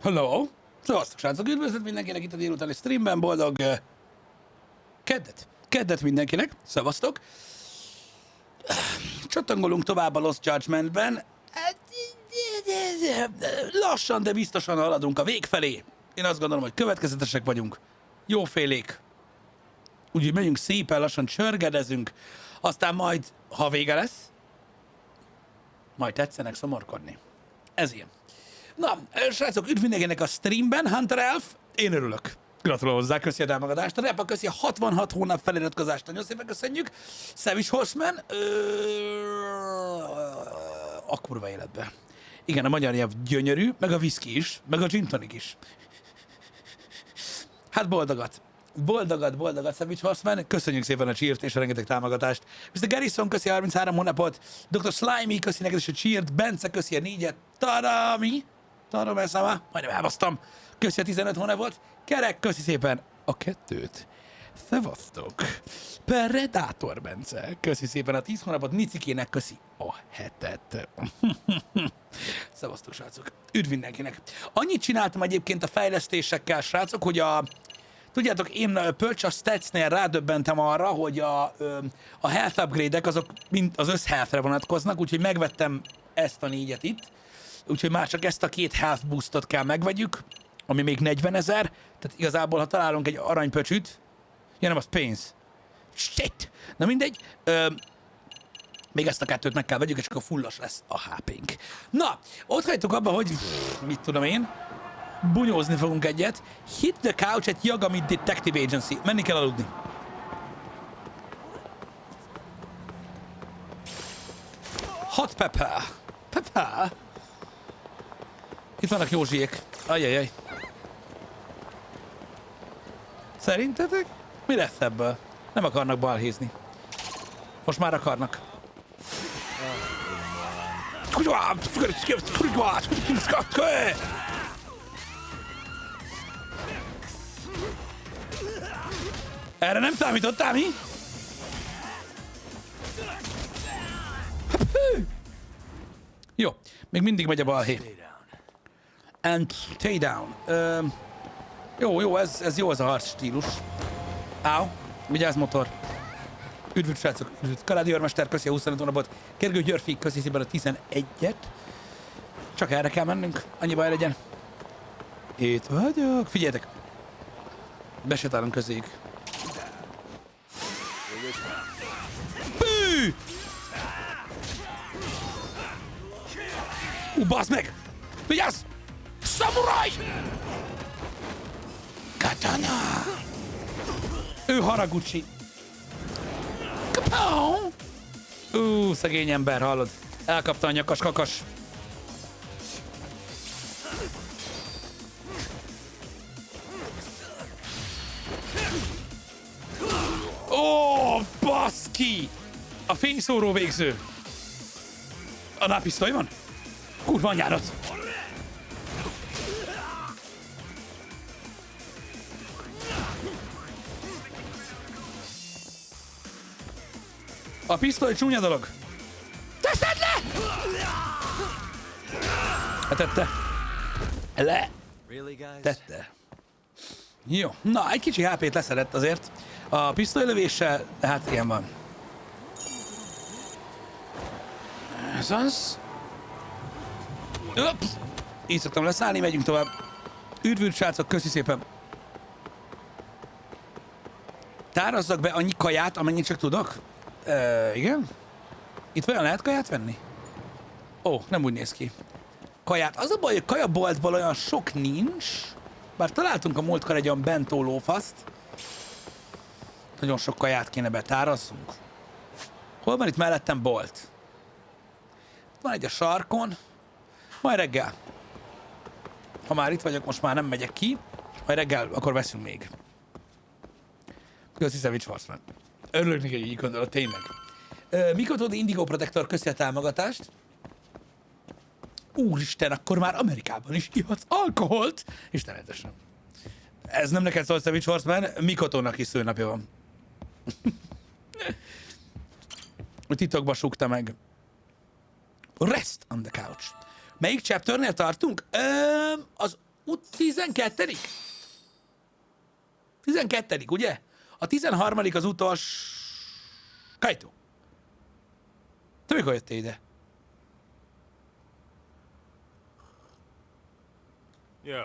Hello! Szevasztok, srácok! Üdvözlet mindenkinek itt a délutáni streamben, boldog keddet! Keddet mindenkinek! Szevasztok! Csatangolunk tovább a Lost Judgmentben. Lassan, de biztosan haladunk a vég felé. Én azt gondolom, hogy következetesek vagyunk. Jófélék. Úgyhogy megyünk szépen lassan, csörgedezünk. Aztán majd, ha vége lesz, majd tetszenek szomorkodni. Ez ilyen. Na, srácok, üdv mindenkinek a streamben, Hunter Elf, én örülök. Gratulálok hozzá, köszi a támogatást. A Repa köszi a 66 hónap feliratkozást, nagyon szépen köszönjük. Savage Horseman, a kurva életbe. Igen, a magyar nyelv gyönyörű, meg a whisky is, meg a gin tonic is. Hát boldogat. Boldogat, Savage Horseman. Köszönjük szépen a cheert és a rengeteg támogatást. Mr. Garrison köszi a 33 hónapot. Dr. Slimy köszi neked is a cheert. Bence köszi a 4-et. Taram elszáma. Majdnem elbasztam. Köszi a 15 hónapot. Kerek köszi szépen a 2-t. Szevasztok. Predator Bence. Köszi szépen a 10 hónapot. Nicikének köszi a 7-et. Szevasztok, srácok. Üdv mindenkinek. Annyit csináltam egyébként a fejlesztésekkel, srácok, hogy tudjátok, én Purchase Stats-nél rádöbbentem arra, hogy a health upgrade-ek azok mind az összhealth-re vonatkoznak, úgyhogy megvettem ezt a 4-et itt, úgyhogy már csak ezt a 2 health boostot kell megvegyük, ami még 40 000, tehát igazából, ha találunk egy aranypöcsüt, ja nem, az pénz. Shit! Na mindegy, még ezt a 2-t meg kell vegyük, és akkor fullos lesz a HP-nk. Na, ott hagytuk abba, hogy mit tudom én, bunyózni fogunk egyet. Hit the couch at Yagami Detective Agency. Menni kell aludni. Hot pepper. Pepper. Itt vannak Józsiék. Ajajaj. Szerintetek? Mi lesz ebből? Nem akarnak balhézni. Most már akarnak. Erre nem számítottál, mi? Jó, még mindig megy a balhé. And stay down. Jó, ez jó az a harc stílus. Áó, vigyázz motor. Üdvöd srácok, üdvöd. Kaládi őrmester, köszi a 25 hónapot. Gergő Györfi, köszi szépen a 11-et. Csak erre kell mennünk, annyi baj legyen. Itt vagyok. Figyeljetek. Besétálunk közéjük. Bű! Baszd meg! Vigyázz! Szamuráj! Katana! Ő Haraguchi. Kapow! Szegény ember, hallod? Elkapta a nyakas kakas. Ó, baszki! A fényszóró végző. Annál pisztoly van? Kurva anyárat! A pisztoly csúnya dolog. Teszed le! Tette. Tette. Jó. Na, egy kicsi HP-t leszedett azért. A pisztolylövéssel, hát ilyen van. Ez az. Így szoktam leszállni, megyünk tovább. Üdvült srácok, köszi szépen. Tárazzak be annyi kaját, amennyit csak tudok. Igen? Itt vajon lehet kaját venni? Ó, nem úgy néz ki. Kaját. Az a baj, hogy kajaboltból olyan sok nincs. Bár találtunk a múltkor egy olyan bentó lófaszt. Nagyon sok kaját kéne betárazzunk. Hol van itt mellettem bolt? Van egy a sarkon. Majd reggel. Ha már itt vagyok, most már nem megyek ki. Majd reggel, akkor veszünk még. Köszi, Savage Horseman. Örülök neki, hogy így gondolod, tényleg. Mikor tudod, Indigo Protector, köszi a támogatást. Úristen, akkor már Amerikában is ihatsz alkoholt. Istenetesen. Ez nem neked szól, Savage Horseman, Mikotónak is szőnapja van. Titokba súgta meg. Rest on the couch. Melyik chapternél tartunk? Az 12. 12, ugye? A 13. az utas... Kaito. Te mikor jöttél ide? Yo,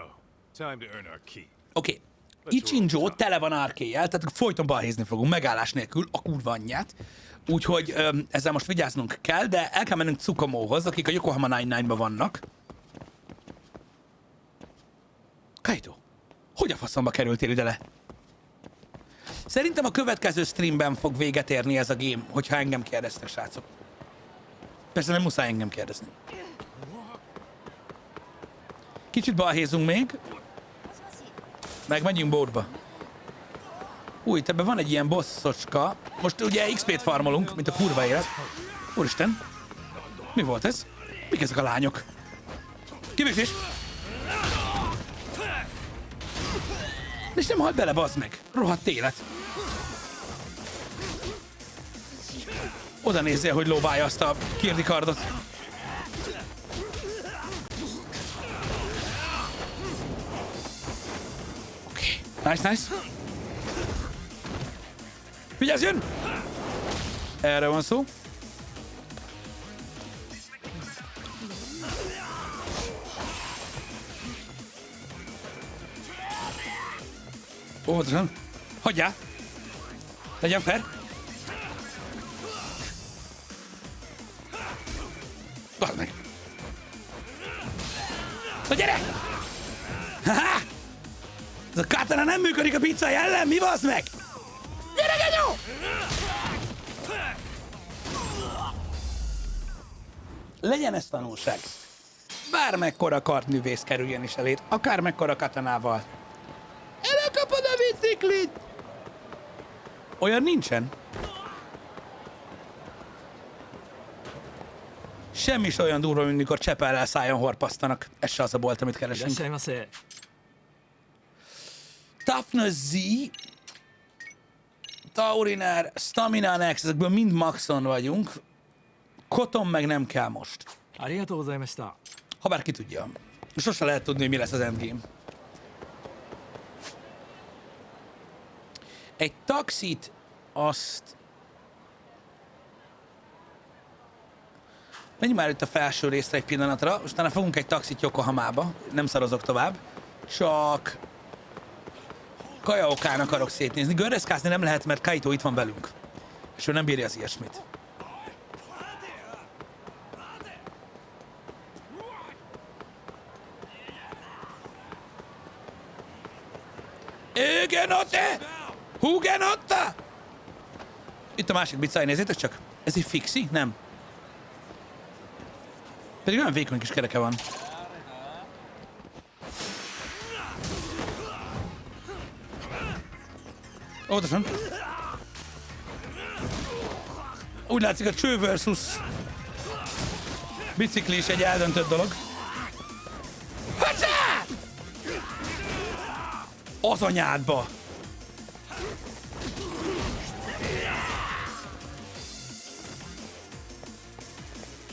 time to earn our keep. Oké. Ichinjo tele van árkéjjel, tehát folyton balhézni fogunk, megállás nélkül, a kurva anyját. Úgyhogy ezzel most vigyáznunk kell, de el kell mennünk Tsukamóhoz, akik a Yokohama 99-ban vannak. Kaito, hogy a faszomba kerültél ide le? Szerintem a következő streamben fog véget érni ez a game, hogyha engem kérdeztek, srácok. Persze nem muszáj engem kérdezni. Kicsit balhézunk még. Meg megyünk bótba. Új, ebben van egy ilyen bosszocska. Most ugye XP-t farmolunk, mint a kurva élet. Úristen. Mi volt ez? Mik ezek a lányok? Kivégzés! És nem halt bele, bazd meg. Rohadt élet. Oda nézzél, hogy lóbálja azt a kirdikardot. Oké. Nice, nice. Vigyázz, jön! Erre van szó. Óvatosan. Hagyjál! Legyen fair! Bazd meg! Na gyere! Haha! Ez a katana nem működik a pizza ellen, mi bazd meg? Gyere, genyó! Legyen ez tanulság. Bármekkora kartművész kerüljen is elét, akármekkora katanával. Elkapod a biciklit! Olyan nincsen. Semmi is olyan durva, mint mikor csepellel szájon horpasztanak. Ez se az a bolt, amit keresünk. Toughness Z, Taurinár, Stamina Nex, ezekből mind maxon vagyunk. Koton meg nem kell most. Habár ki tudja. Sose lehet tudni, hogy mi lesz az endgame. Egy taxit, azt... Menjünk már itt a felső részre egy pillanatra, utána fogunk egy taxit Yokohamába, nem szarozok tovább, csak Kajaokán akarok szétnézni. Görreszkászni nem lehet, mert Kaito itt van velünk, és ő nem bírja az ilyesmit. Hugenotte! Hugenotte! Itt a másik bicáj, nézzétek csak. Ez egy fixi? Nem. Pedig olyan vékony kis kereke van. Óvatosan. Úgy látszik, a cső versus bicikli is egy eldöntött dolog. Hacsá! Az anyádba!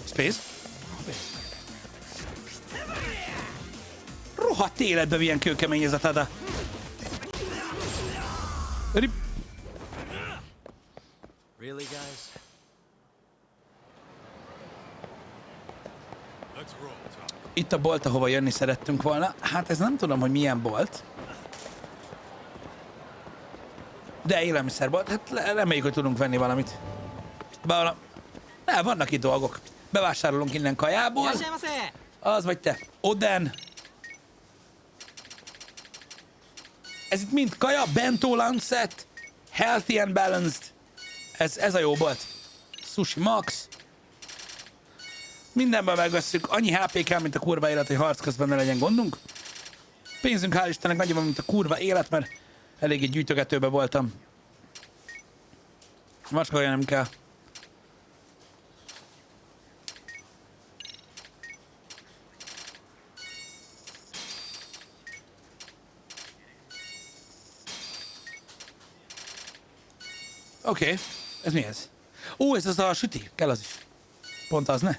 Space? Rohadt életben milyen kőkemény ez a tada. Rip. Really, guys? Let's roll, Tom. Itt a bolt, ahova jönni szerettünk volna. Hát ez nem tudom, hogy milyen bolt. De élelmiszerbolt. Hát reméljük, hogy tudunk venni valamit. Ne, vannak itt dolgok. Bevásárolunk innen kajából. Az vagy te. Oden. Ez itt mind kaja, bento lancet, healthy and balanced. Ez a jó bolt. Sushi max. Mindenben megvesszük. Annyi HP kell, mint a kurva élet, hogy harc közben ne legyen gondunk. Pénzünk hál' Istennek nagyobb, mint a kurva élet, mert eléggé gyűjtögetőben voltam. Macska nem kell. Oké, ez mi ez? Ó, ez az a süti, kell az is. Pont az, ne?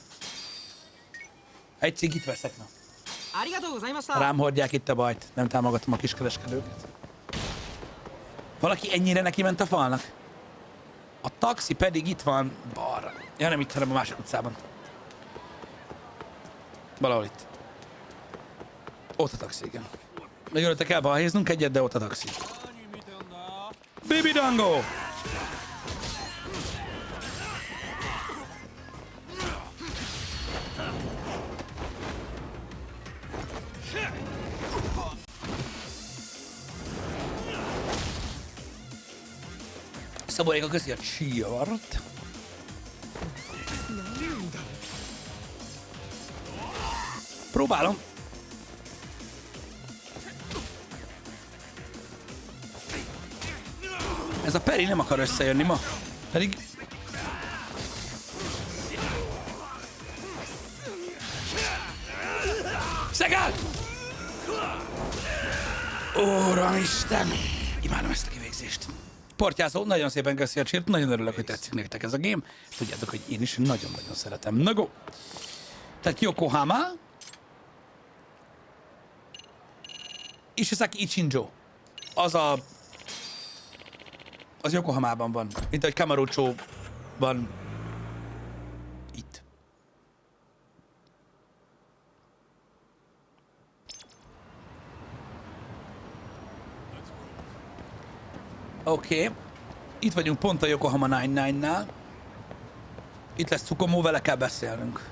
Egy cigit veszek, na. Rám hordják itt a bajt. Nem támogatom a kiskereskedőket. Valaki ennyire neki ment a falnak? A taxi pedig itt van balra. Ja, nem itt, hanem a másik utcában. Valahol itt. Ott a taxi, igen. Megöltek el balhéznunk egyet, de ott a taxi. Baby Dango! Szaboréka köszi a csíjart. Próbálom. Ez a Peri nem akar összejönni ma. Pedig... Szegál! Uramisten! Imádom ezt a kivégzést. Portyázó, nagyon szépen köszi a csírt, nagyon örülök, hogy tetszik nektek ez a game. Tudjátok, hogy én is nagyon-nagyon szeretem. Na go! Tehát Yokohama. Ishizuki Ichinjo. Az Yokohamában van. Mint ahogy Kamurocho-ban itt. Oké. Itt vagyunk pont a Yokohama 99-nál. Itt lesz Tsukumo, vele kell beszélnünk.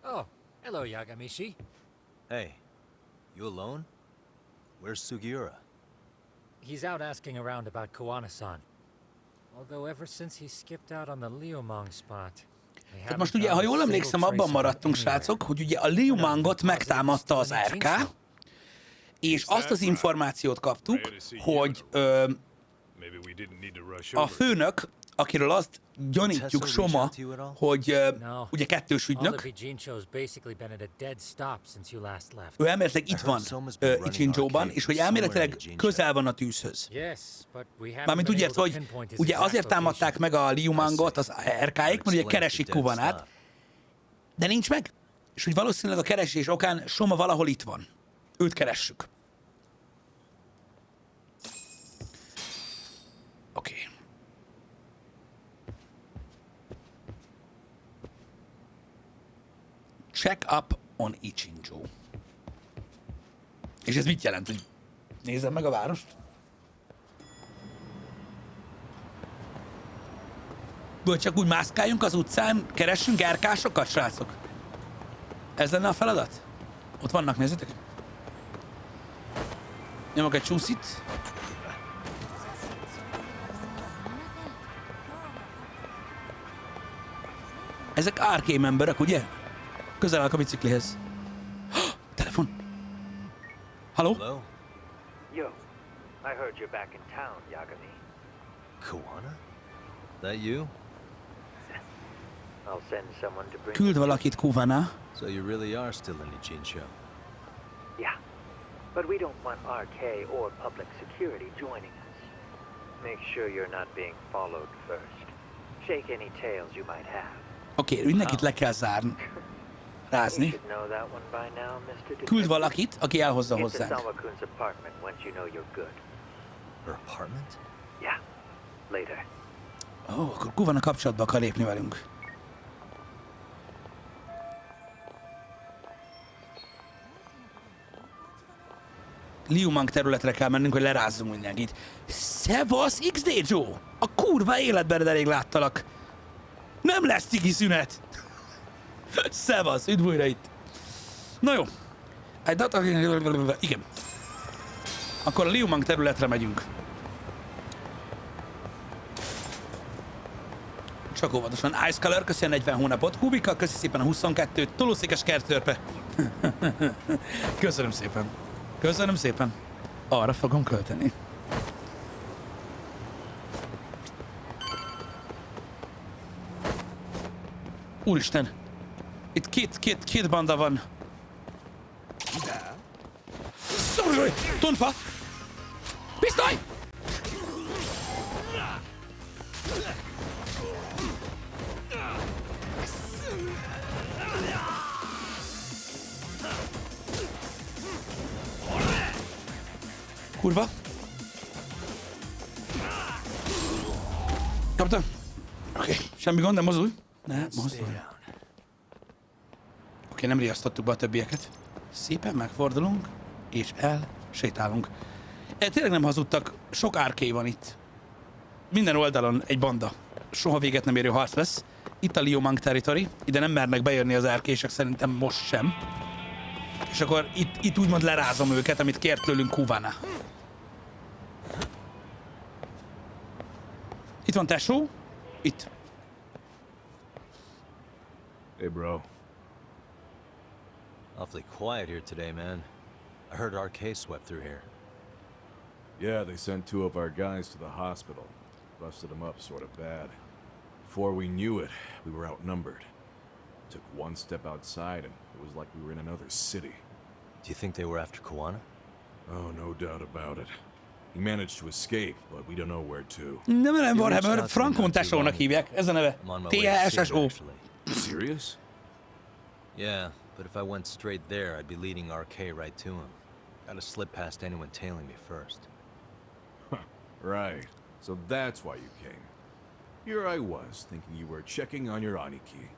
Oh, hello, Yagamishi. Hey, you alone? Where's Sugiura? He's out asking around about Koana-san. Although ever since he skipped out on the Liumang spot. Tehát most ugye, ha jól emlékszem, abban maradtunk, srácok, hogy ugye a Liumangot megtámadta az RK, és azt az információt kaptuk, hogy a főnök, akiről azt gyanítjuk Soma, hogy ugye kettős ügynök, ő elméletileg itt van Ichinjóban, és hogy elméletileg közel van a tűzhöz. Mármint úgy ért, hogy ugye azért támadták meg a Liumangot az RK-ék, mert ugye keresik Kuvanát, de nincs meg, és hogy valószínűleg a keresés okán Soma valahol itt van. Őt keressük. Oké. Check up on Ichinjo. És ez mit jelent, hogy nézzem meg a várost? Vagy csak úgy mászkáljunk az utcán, keressünk RK-sokat, srácok? Ez lenne a feladat? Ott vannak, nézzétek. Nyomok egy csúszit. Ezek arcane emberek, ugye? Közel állok a biciklihez. Telefon. Halló? Hello? Yo, I heard you're back in town, Yagami. Koana? That you? I'll send someone to bring Küld valakit Kuvana. So you really are still in Ichinjo. Yeah, but we don't want RK or public security joining us. Make sure you're not being followed first. Shake any tails you might have. Oké, mindenkit le kell zárni. You Rázni. should know that one by now, Mr. Detective. Küld valakit, aki elhozza Get to hozzánk. Sawakun's apartment once you know you're good. Her apartment? Yeah, later. Ó, akkor Kuvana kapcsolatba akar lépni velünk. Liumang területre kell mennünk, hogy lerázzunk mindenkit. Szevasz, XD Joe! A kurva életben elég láttalak. Nem lesz cigi szünet. Szevasz, üdv újra itt. Na jó. Igen. Akkor a Liumang területre megyünk. Csak óvatosan. Ice Color, köszi a 40 hónapot. Kubika, köszi szépen a 22-t. Tolószékes kertörpe. Köszönöm szépen. Köszönöm szépen. Arra fogom költeni. Úristen. Itt két banda van. Szorulj! Tonfa! Pisztoly! Kurva. Kaptam? Oké, semmi gond, nem mozdulj. Ne, mozdulj. Oké, nem riasztottuk be a többieket. Szépen megfordulunk, és elsétálunk. Tényleg nem hazudtak, sok árké van itt. Minden oldalon egy banda. Soha véget nem érő harc lesz. Itt a Liumang territory, ide nem mernek bejönni az árkések, szerintem most sem. És akkor itt úgymond lerázom őket, amit kért tőlünk Kuvana. Itt van tesó. Itt. Hey, bro. Awfully quiet here today, man. I heard RK swept through here. Yeah, they sent 2 of our guys to the hospital. Busted them up sort of bad. Before we knew it, we were outnumbered. Took one step outside and it was like we were in another city. Do you think they were after Koana? Oh, no doubt about it. He managed to escape, but we don't know where to. Nem Warhammer, Frankon tesónak hívják. Ez a neve. I'm on my way to see him, THSO. actually. Serious? Yeah, but if I went straight there, I'd be leading RK right to him. Gotta slip past anyone tailing me first. Right. So that's why you came. Here I was, thinking you were checking on your Aniki.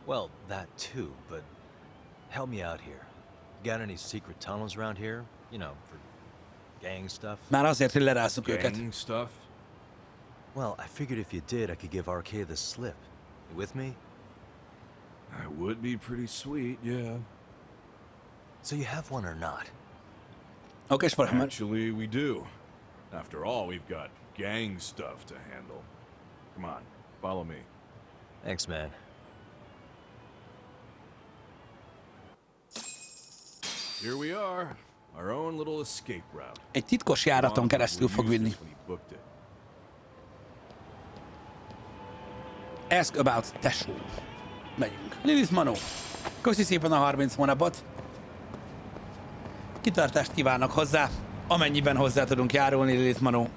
Well, that too, but help me out here. Got any secret tunnels around here? You know, for gang stuff? Már azért, hogy lerázzuk őket. Gang stuff? Well, I figured if you did, I could give RK the slip. You with me? That would be pretty sweet, yeah. So you have one or not? Oké, és Warhammer. Actually, we do. After all, we've got gang stuff to handle. Come on, follow me. Thanks, man. Here we are, our own little escape route. Egy titkos járaton keresztül fog vinni. Ask about tesó. Megyünk. Lilith Manó. Köszi szépen a 30 hónapot. Kitartást kívánok hozzá, amennyiben hozzá tudunk járulni, Lilith Manó.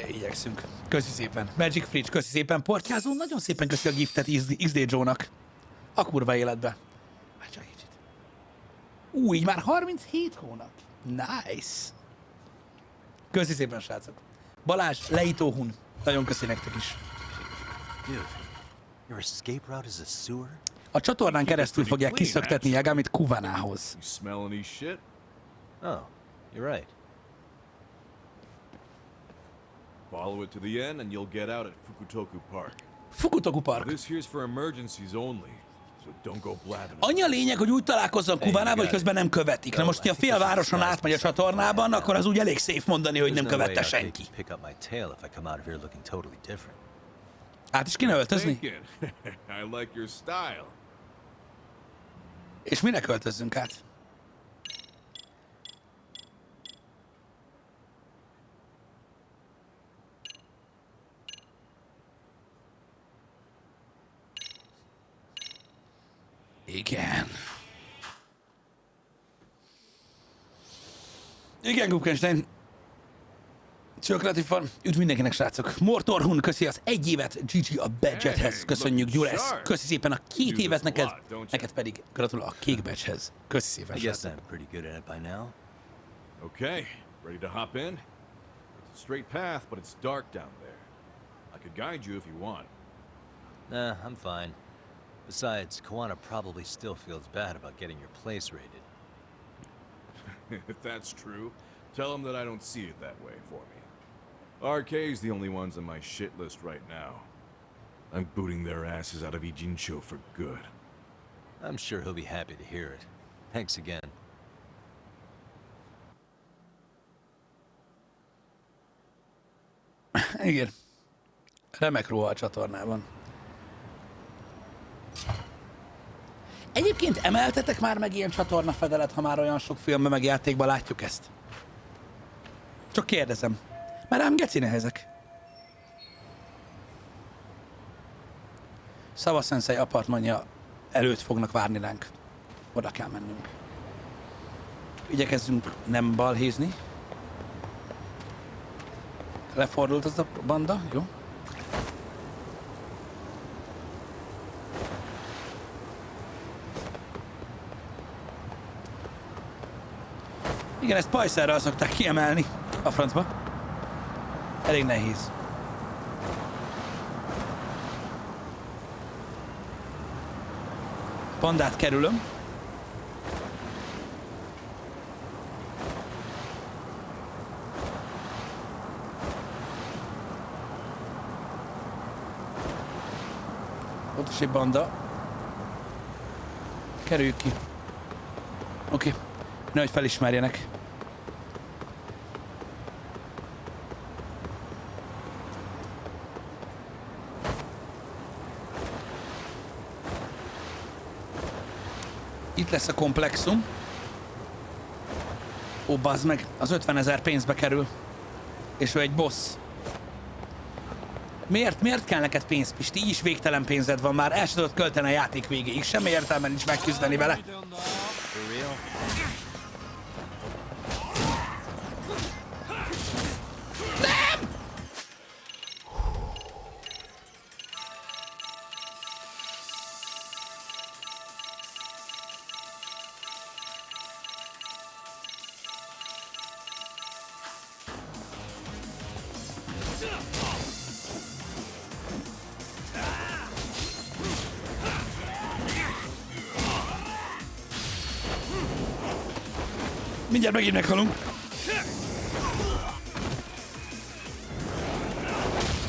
Igyekszünk. Köszi szépen. Magic Fridge, köszi szépen. Portyázó, nagyon szépen köszi a giftet XD Joe-nak. A kurva életbe. Már csak kicsit. Így már 37 hónap. Nice. Köszi szépen, srácok. Balázs, Leitó Hun. Nagyon köszi nektek is. Dude, your escape route is a sewer? A csatornán keresztül fogják kiszöktetni Yagamit Kuvanához. You smell any shit? Oh, you're right. Follow it to the end and you'll get out at Fukutoku Park. Fukutoku Park. This here's for emergencies only, so don't go blabbing. Annyi a lényeg, hogy úgy találkozzon Kuvanába, hogy közben nem követik. Na most, ha a fél városon átmegy a csatornában, akkor az úgy elég safe mondani, hogy nem There's no way követte RK senki. could pick up my tail if I come out of here looking totally different. Át is kéne öltözni? Thinking. I like your style. És minek öltözzünk át? Igen. Igen, Gupkenstein. Csökráti fan. Üdv mindenkinek, srácok. Mortorhun, köszi az 1 évet GG a badge-hez. Köszönjük, Gyuresz. Köszi szépen a 2 évet neked. Neked pedig gratulál a kék badge-hez. Köszi szépen, I guess srácok. I'm pretty good at it by now. Okay, ready to hop in? It's a straight path, but it's dark down there. I could guide you if you want. Nah, I'm fine. Besides, Koana probably still feels bad about getting your place raided. If that's true, tell him that I don't see it that way for me. RK's the only ones on my shit list right now. I'm booting their asses out of Ijincho for good. I'm sure he'll be happy to hear it. Thanks again. Igen. Remek ruha a csatornában. Egyébként emeltetek már meg ilyen csatornafedelet, ha már olyan sok filmben meg játékban látjuk ezt? Csak kérdezem. Mert rám geci nehezek. Szava Sensei apartmanja előtt fognak várni ránk. Oda kell mennünk. Igyekezzünk nem balhézni. Lefordult az a banda, jó? Igen, ezt pajszerrel szokták kiemelni. A francba. Elég nehéz. Pandát kerülöm. Ott is egy banda. Kerüljük ki. Oké. Nehogy felismerjenek. Itt lesz a komplexum. Ó, bazd meg, az 50 000 pénzbe kerül. És ő egy boss. Miért kell neked pénz, Pisti? Így is végtelen pénzed van már, el sem tudod költeni a játék végéig. Semmi értelme nincs megküzdeni vele. For real? Mindjárt megint meghalunk.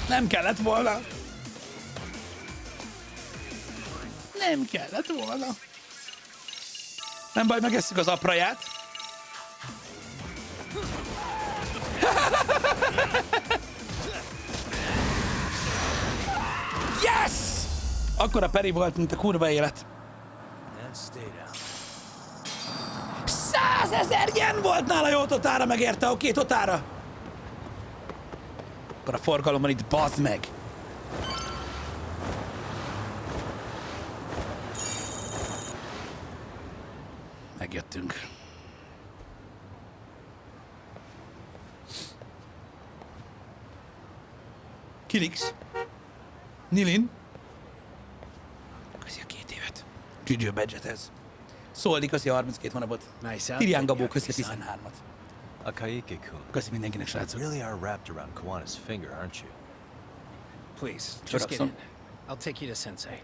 Nem kellett volna. Nem kellett volna. Nem baj, megesszük az apraját. Yes! Akkora peri volt, mint a kurva élet. And stay down. 100 000 yen volt nála, jó, totára megérte, oké, totára. Akkor a forgalom van itt, bazd meg. Megjöttünk. Kilix. Nilin. Köszi a 2 évet. GG a badgethez. Szoldi, köszi a 32 hónapot. Tirián Gabó, köszi a 13-at. Akaike-kun, Köszi mindenkinek, you srácok. really are wrapped around Kawana's finger, aren't you? Please, Shut just up, get son. in. I'll take you to Sensei.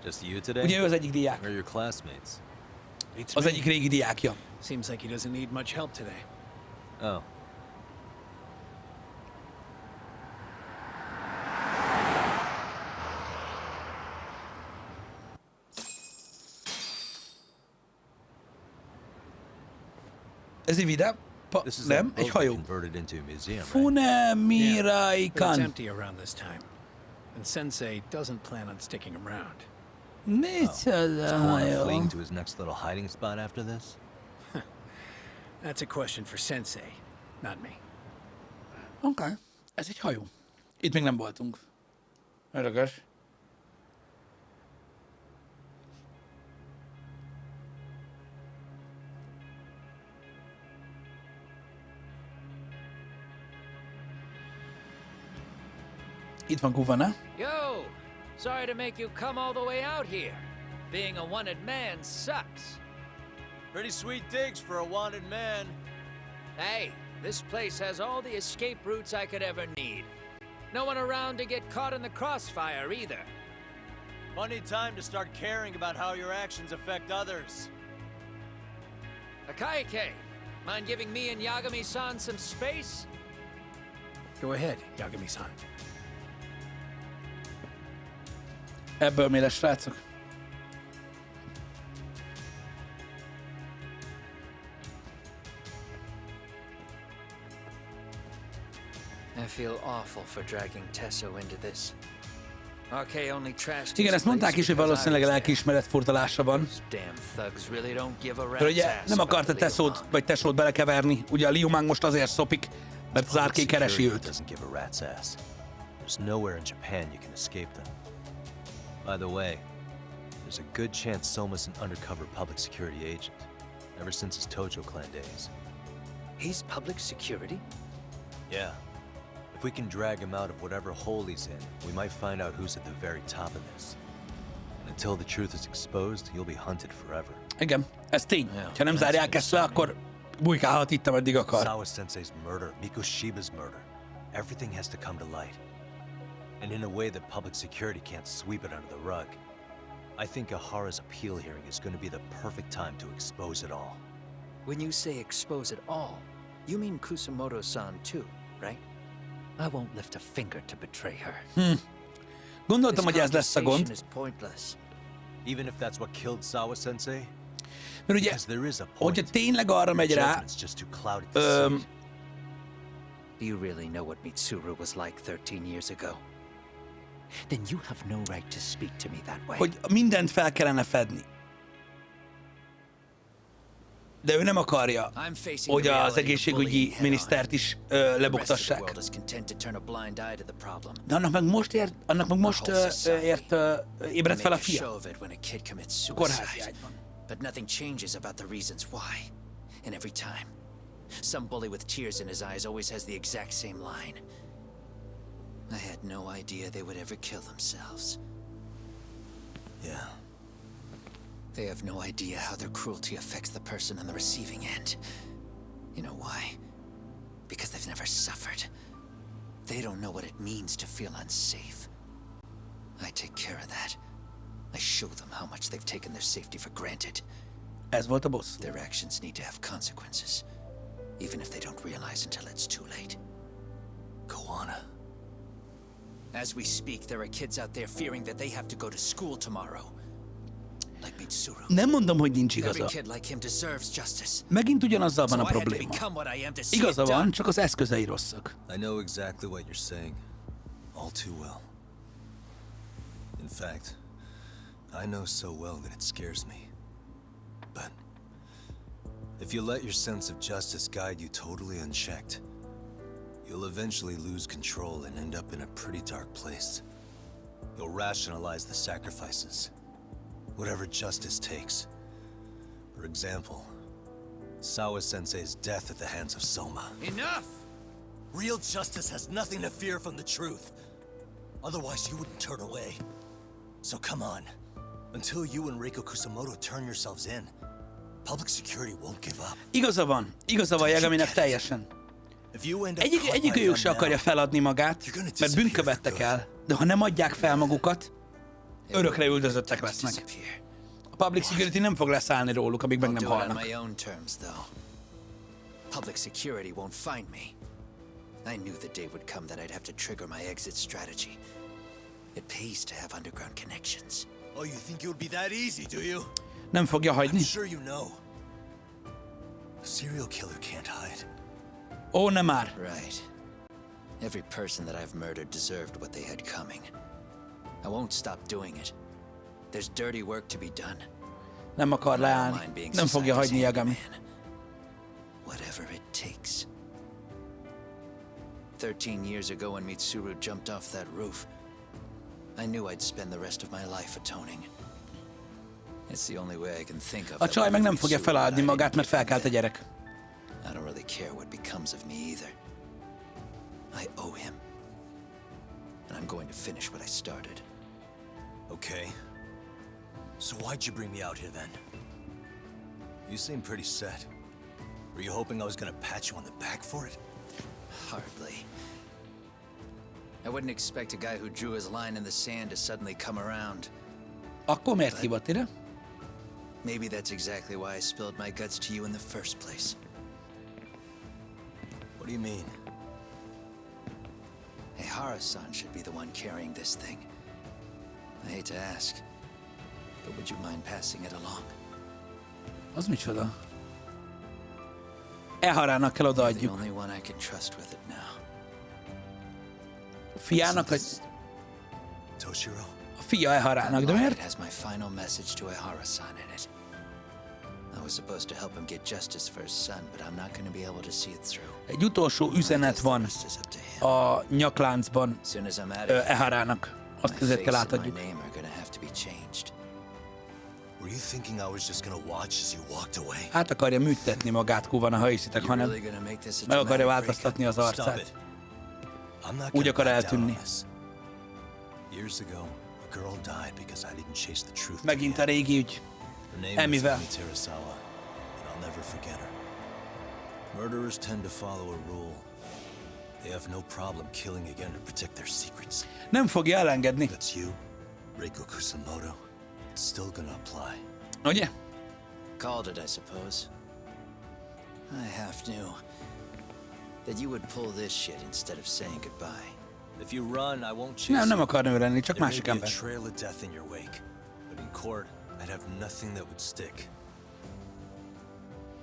Just you today? Ugye ő az egyik diák. Or your classmates? It's Az me. egyik régi diákja. Seems like he doesn't need much help today. Oh. Ez egy vidám? This is a Nem, boat egy they hajó. converted into a museum, right? But it's Funemiraikan. empty around this time. And Sensei doesn't plan on sticking around. Micsoda Kawana hajó? fleeing to his next little hiding spot after this? That's a question for Sensei, not me. Oké. Ez egy hajó. Itt még nem voltunk. Érdekes. Itt van Kuvana. Yo! Sorry to make you come all the way out here. Being a wanted man sucks. Pretty sweet digs for a wanted man. Hey, this place has all the escape routes I could ever need. No one around to get caught in the crossfire either. Funny time to start caring about how your actions affect others. Akaike, mind giving me and Yagami-san some space? Go ahead, Yagami-san. Ebből mi lesz, srácok? I feel awful for dragging Tesso into this. RK only trashed Igen, his ezt mondták place is, hogy because I valószínűleg was there. lelkiismeret furdalása van. Those damn thugs really don't give a Mert rat's ugye ass nem about akarta the Tessót Liu vagy Tessót belekeverni. Ugye a Liu Mang most azért szopik, mert az Public RK keresi security őt. doesn't give a rat's ass. There's nowhere in Japan you can escape them. By the way, there's a good chance Soma's an undercover public security agent, ever since his Tojo clan days. He's public security? Yeah. If we can drag him out of whatever hole he's in, we might find out who's at the very top of this. And until the truth is exposed, he'll be hunted forever. Igen, ez tény. Ha nem zárják ezt le, akkor Bujkálhat itt, ameddig akar. Sawa-sensei's murder, Mikoshiba's murder. Everything has to come to light. And in a way that public security can't sweep it under the rug. I think Ihara's appeal hearing is going to be the perfect time to expose it all. When you say expose it all, you mean Kusamoto-san too, right? I won't lift a finger to betray her. Gondoltam, hogy ez lesz a gond. Is pointless. Even if that's what killed Sawa-sensei? Mert ugye, Because there is a hogyha point. tényleg arra megy rá, Judgment's just too cloudy to see. Do you really know what Mitsuru was like 13 years ago? Then you have no right to speak to me that way. hogy mindent fel kellene fedni. De ő nem akarja, I'm facing hogy the az reality of egészségügyi bullying head-on. minisztert is The rest of the lebuktassák. world is content to turn a blind eye to the problem. De annak meg most ébredt fel a Make a show fia. of it when a kid commits A kórházi suicide. ágyban. But nothing changes about the reasons why. And every time, some bully with tears in his eyes always has the exact same line. I had no idea they would ever kill themselves. Yeah. They have no idea how their cruelty affects the person on the receiving end. You know why? Because they've never suffered. They don't know what it means to feel unsafe. I take care of that. I show them how much they've taken their safety for granted. Ez volt a boss. Their actions need to have consequences, even if they don't realize until it's too late. Koana. As we speak, there are kids out there fearing that they have to go to school tomorrow. Like Mitsuru. Nem mondom, hogy nincs Every igaza. kid like him deserves justice. Megint ugyanazzal van So a I had to probléma. become what I am to see it Igaza van, done. csak az eszközei rosszak. I know exactly what you're saying. All too well. In fact, I know so well that it scares me. But if you let your sense of justice guide you totally unchecked, you'll eventually lose control and end up in a pretty dark place. You'll rationalize the sacrifices, whatever justice takes. For example, Sawa-sensei's death at the hands of Soma. Enough! Real justice has nothing to fear from the truth. Otherwise, you wouldn't turn away. So come on. Until you and Reiko Kusamoto turn yourselves in, public security won't give up. Igaza van Yagaminek teljesen. If you end up caught by Egyikőjük se them akarja now, feladni magát, mert bűnt követtek el, de ha nem adják fel magukat, örökre üldözöttek lesznek. Disappear. A public security nem fog leszállni róluk, amíg meg I'll nem do it on halnak. my own terms, though. Public security won't find me. I knew the day would come that I'd have to trigger my exit strategy. It pays to have underground connections. Oh, you think it would be that easy, do you? Nem fogja hagyni. I'm sure you know. A serial killer can't hide. Ó, nem már. Right. Every person that I've murdered deserved what they had coming. I won't stop doing it. There's dirty work to be done. Nem akar I don't leállni. mind being Nem fogja society's hagyni Yagami. handyman. Whatever it takes. 13 years ago when Mitsuru jumped off that roof, I knew I'd spend the rest of my life atoning. It's the only way I can think of. A that csaj would meg nem free fogja Sue and feladni I magát, didn't mert give him felkelt a then. gyerek. I don't really care what becomes of me either. I owe him. And I'm going to finish what I started. Okay. So why'd you bring me out here then? You seem pretty set. Were you hoping I was gonna pat you on the back for it? Hardly. I wouldn't expect a guy who drew his line in the sand to suddenly come around. Akkor miért hívott ide? Maybe that's exactly why I spilled my guts to you in the first place. What do you mean? Ihara-san should be the one carrying this thing. I hate to ask, but would you mind passing it along? Az micsoda? Iharának kell You're the odaadjuk. only one I can trust with it now. A fiának, vagy Toshiro? a fia Iharának, de It miért? has my final message to Ihara-san in it. I was supposed to help him get justice for his son, but I'm not going to be able to see it through. Egy utolsó I üzenet guess the van rest is up to him. a nyakláncban As soon as I'm out of here, Iharának. Azt my ezért kell face and my átadjuk. name are going to have to be changed. Were you thinking I was just gonna watch as you walked away? Át akarja műtetni magát Kuvana, ha hiszitek, You're hanem really going to make this a meg akarja dramatic változtatni az Stop arcát. it. I'm not Úgy gonna akar back down on eltűnni. this. Years ago, a girl died because I didn't chase the truth. to Megint the a end. régi ügy. Her name was Emivel. Emi Terasawa, and I'll never forget her. Murderers tend to follow a rule. They have no problem killing again to protect their secrets. Nem fogja elengedni. That's you, Reiko Kusamoto. It's still gonna apply. Ugye? Called it, I suppose. I half knew that you would pull this shit instead of saying goodbye. If you run, I won't chase Nem you. akar nő lenni, csak There may másik be a ember. trail of death in your wake, but in court, I'd have nothing that would stick.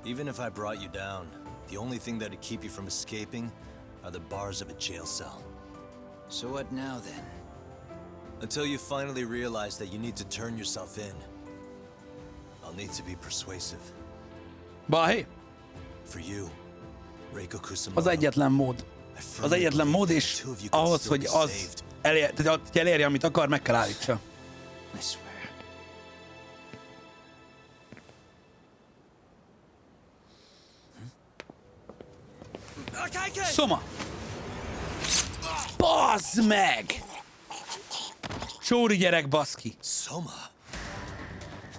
Even if I brought you down, the only thing that'd keep you from escaping are the bars of a jail cell. So what now, then? Until you finally realize that you need to turn yourself in, I'll need to be persuasive. Balhé, For you, Reiko Kusamoto. az egyetlen mód. Az egyetlen mód, és ahhoz, hogy az elérje, amit akar, meg kell állítsa. I swear. Szoma! Bazd meg! Sóri gyerek, baszki. Soma.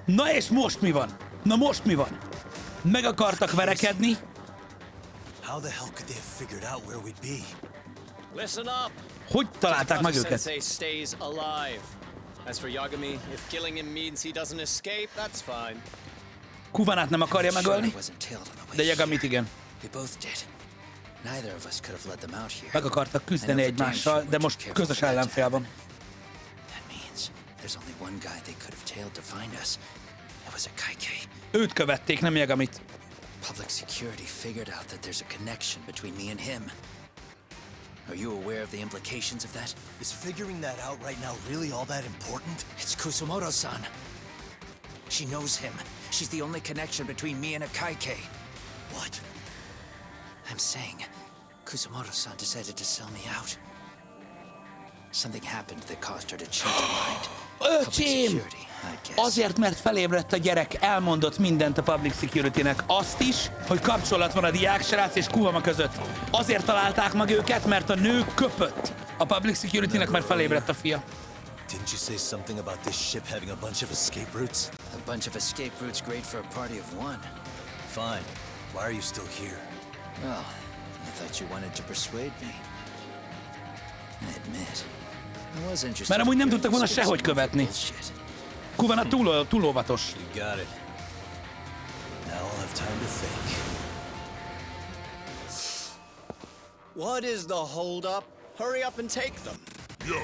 Na és most mi van? Na most mi van? Meg akartak verekedni, How the hell could they have figured out where we'd be? Listen up! hogy találták meg őket? Sensei stays alive. As for Yagami, if killing him means he doesn't escape, that's fine. Kuvanát nem akarja Sure I megölni, wasn't tailed on the way de here. Yagamit igen. We both did. Neither of us could have led them out here. Meg akartak küzdeni egymással, de most közös ellenfél van. That means there's only one guy they could have tailed to find us. It was a Kaikei. Őt követték, nem Yagamit. Public security figured out that there's a connection between me and him. Are you aware of the implications of that? Is figuring that out right now really all that important? It's Kusumoto-san. She knows him. She's the only connection between me and a Kaikei. What? I'm saying, Kusumoto-san decided to sell me out. Something happened that caused her to change her mind. Public Öcsém! security, I guess. Azért, mert felébredt a gyerek, elmondott mindent a Public Security-nek. Azt is, hogy kapcsolat van a diáksrác és Kuhama között. Azért találták meg őket, mert a nő köpött a Public Security-nek, mert felébredt a fia. Didn't you say something about this ship having a bunch of escape routes? A bunch of escape routes great for a party of one. Fine. Why are you still here? Well, I thought you wanted to persuade me. I admit, I was interested. Mert amúgy nem in tudtak volna hearing sehogy some of the követni. bullshit. Kuvana túl óvatos. You got it. Now I'll have time to think. What is the holdup? Hurry up and take them. Yo,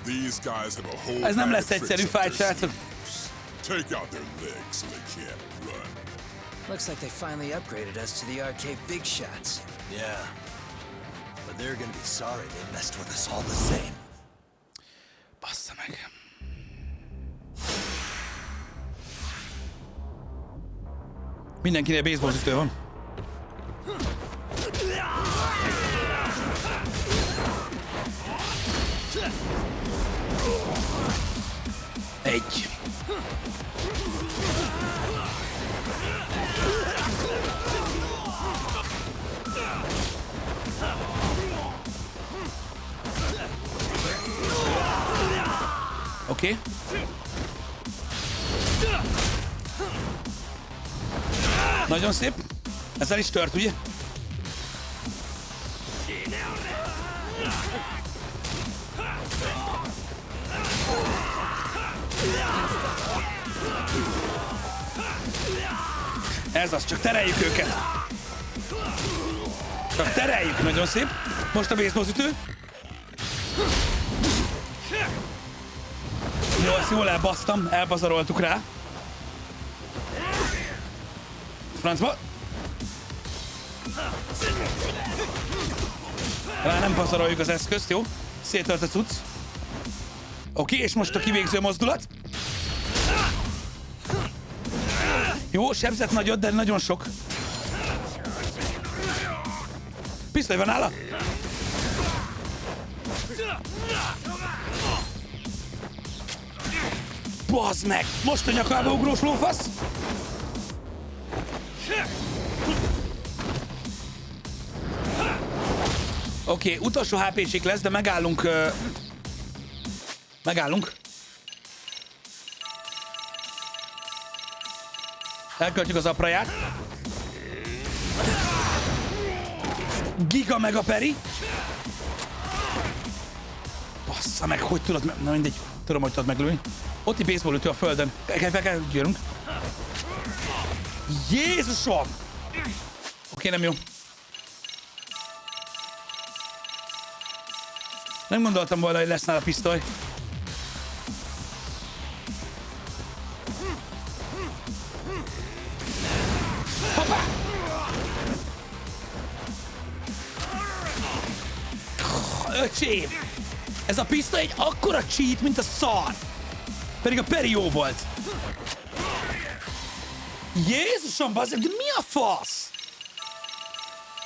these guys have a whole Ez nem bag lesz of egyszerű tricks up fight, their srácok. sleeves. Take out their legs so they can't run. Looks like they finally upgraded us to the arcade big shots. Yeah. But they're gonna be sorry they messed with us all the same. Bassza meg. Mindenkinél baseballütő van. Egy. Oké. Nagyon szép. Ezzel is tört, ugye? Ez az, csak tereljük őket. Csak tereljük, nagyon szép. Most a baseballütő. Jó, ezt jól elbasztam, elpazaroltuk rá. Francba. Rá nem pazaroljuk az eszközt, jó? Szétölt a cucc. Oké, és most a kivégző mozdulat. Jó, sebzett nagyot, de nagyon sok. Pisztoly van nála. Bazd meg! Most a nyakába ugrós lófasz! Oké, utolsó HP-sik lesz, de megállunk. Megállunk. Elköltjük az apraját. Giga mega peri. Bassza meg, hogy tudod, na mindegy, tudom, hogy tudod meglőni. Ott egy baseball ütő a földön. Fel kell, gyerünk. Jézusom! Oké, nem jó. Nem gondoltam volna, hogy lesz nála pisztoly. Hoppá! Öcsém! Ez a pisztoly egy akkora cheat, mint a szar! Pedig a peri jó volt. Jézusom, bazzeg, de mi a fasz?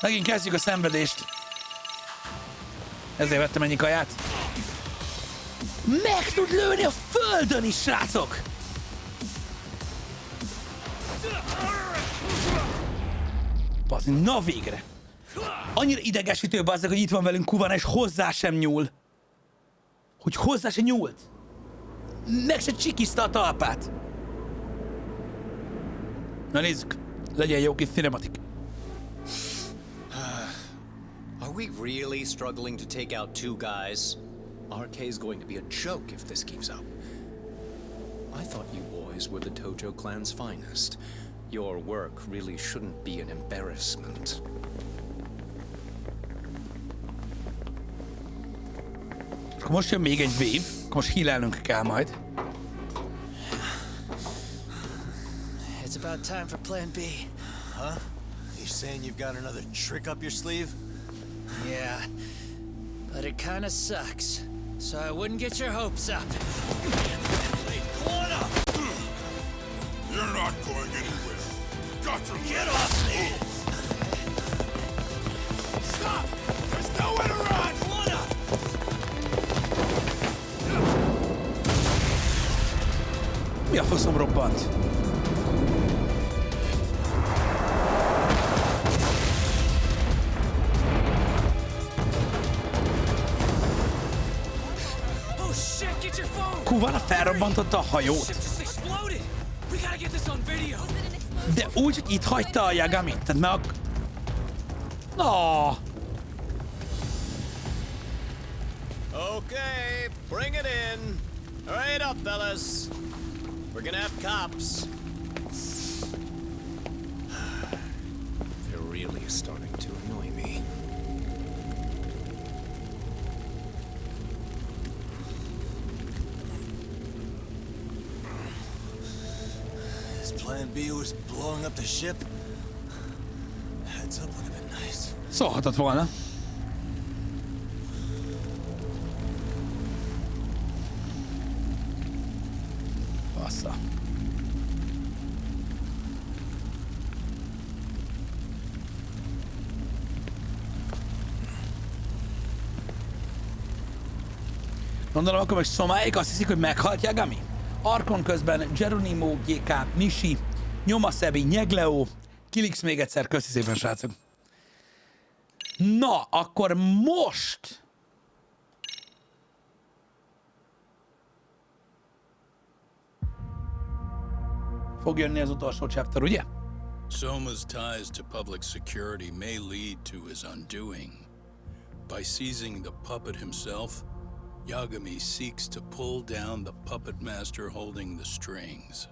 Megint kezdjük a szenvedést. Ezért vettem ennyi kaját. Meg tud lőni a földön is, srácok! Bazzeg, na végre! Annyira idegesítő, bazzeg, hogy itt van velünk Kuvana, és hozzá sem nyúl. Hogy hozzá sem nyúlt. Meg se csikiszta a talpát. Na nézzük. Legyen jó kis cinematik. Are we really struggling to take out two guys? RK's going to be a joke if this keeps up. I thought you boys were the Tojo clan's finest. Your work really shouldn't be an embarrassment. Most jön még egy wave. Most healelnünk kell majd. It's about time for plan B. Huh? You saying you've got another trick up your sleeve? Yeah, but it kinda sucks. So I wouldn't get your hopes up. You're not going anywhere. Got to get off me! Stop! There's nowhere to run! Mi a faszom robbant? Kuvana felrobbantotta a hajót. De úgy, hogy itt hagyta a Yagamit. Tehát meg a... Okay, bring it in. Hurry it up, fellas. We're gonna have cops. They're really starting to annoy me. His plan B was blowing up the ship. Heads up would have been nice. Szólhatott volna. Bassza. Gondolom, akkor most szomáik azt hiszik, hogy meghalt Yagami. Arkon közben Geronimo, GK, Nishi, Nyomasebi, Nyegleo, Kilix még egyszer, köszi szépen, srácok. Na, akkor most... fog jönni az utolsó chapter, ugye? Soma's ties to public security may lead to his undoing. By seizing the puppet himself, Yagami seeks to pull down the puppet master holding the strings.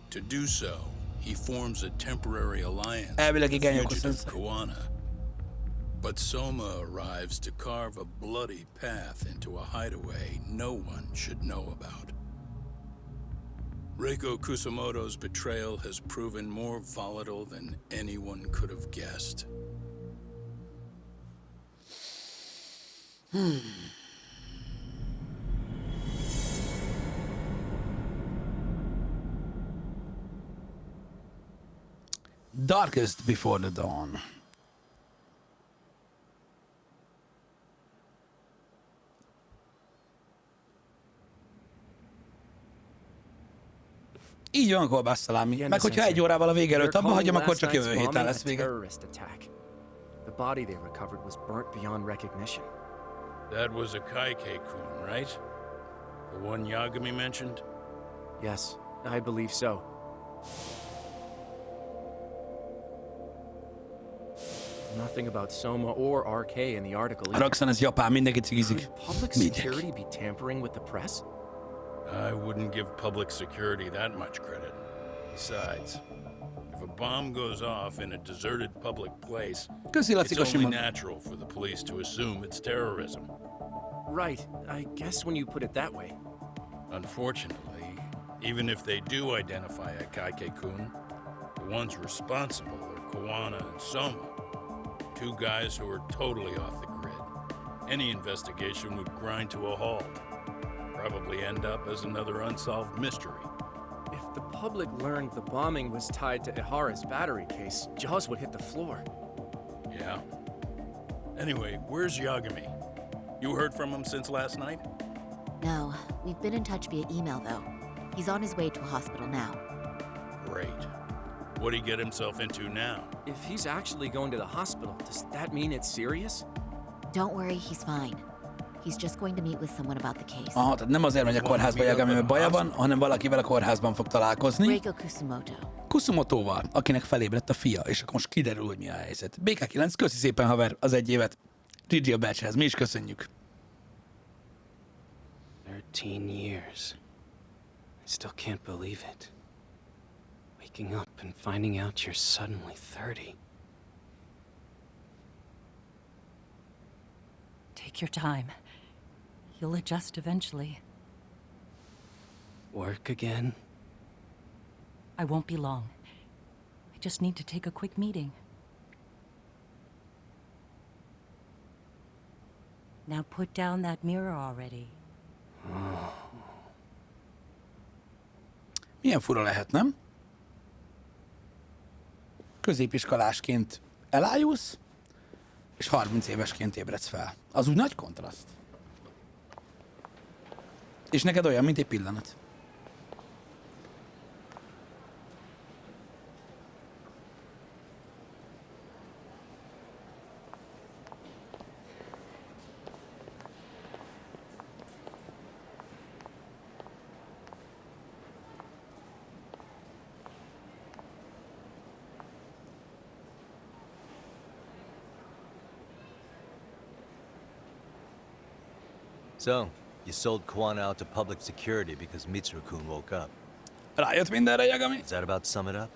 To do so, he forms a temporary alliance with fugitive Koana. But Soma arrives to carve a bloody path into a hideaway no one should know about. Reiko Kusamoto's betrayal has proven more volatile than anyone could have guessed. Darkest before the dawn. Így van, kolbászszalámi. Meg hogyha egy órával a vége előtt abba hagyom, akkor csak jövő héten lesz vége. The body they recovered was burnt beyond recognition. That was a Kaike-kun, right? The one Yagami mentioned? Yes, I believe so. nothing about Soma or RK in the article A either. Roxanne, ez japán, mindenki cigizik. Could public Mindenki. security be tampering with the press? I wouldn't give public security that much credit. Besides, if a bomb goes off in a deserted public place, Köszi, Laci, it's only Simon. natural for the police to assume it's terrorism. Right, I guess when you put it that way. Unfortunately, even if they do identify a Kaike-kun, the ones responsible are Koana and Soma, two guys who are totally off the grid. Any investigation would grind to a halt. Probably end up as another unsolved mystery. If the public learned the bombing was tied to Ihara's battery case, jaws would hit the floor. Yeah. Anyway, where's Yagami? You heard from him since last night? No, we've been in touch via email though. He's on his way to a hospital now. Great. What'd he get himself into now? If he's actually going to the hospital, does that mean it's serious? Don't worry, he's fine. He's just going to meet with someone about the case. Aha, tehát nem azért megy a kórházba Yagami, mert baja van, hanem valakivel a kórházban fog találkozni. Reiko Kusumoto. Kusumotóval, akinek felébredt a fia, és akkor most kiderül, hogy mi a helyzet. BK9, köszi szépen, haver, az 1 évet. GG a batchhez, mi is köszönjük. 13 years. I still can't believe it. Waking up and finding out you're suddenly 30. Take your time. You'll adjust eventually. Work again? I won't be long. I just need to take a quick meeting. Now put down that mirror already. Milyen fura lehet, nem? Középiskolásként elájulsz, és 30 évesként ébredsz fel. Az úgy nagy kontraszt. És neked olyan, mint egy pillanat. So, you sold Koana out to public security because Mitsuru-kun woke up. Rájött mindenre, Yagami? Does that about sum it up?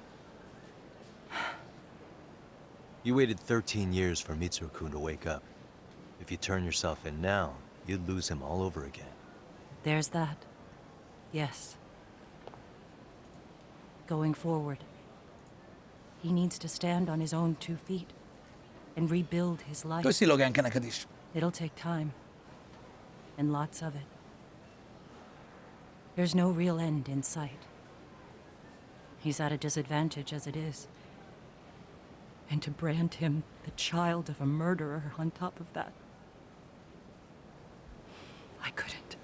You waited 13 years for Mitsuru-kun to wake up. If you turn yourself in now, you'd lose him all over again. There's that. Yes. Going forward, he needs to stand on his own 2 feet and rebuild his life. Köszi, Loganke, neked is. It'll take time. And lots of it. There's no real end in sight. He's at a disadvantage as it is. And to brand him the child of a murderer on top of that, I couldn't.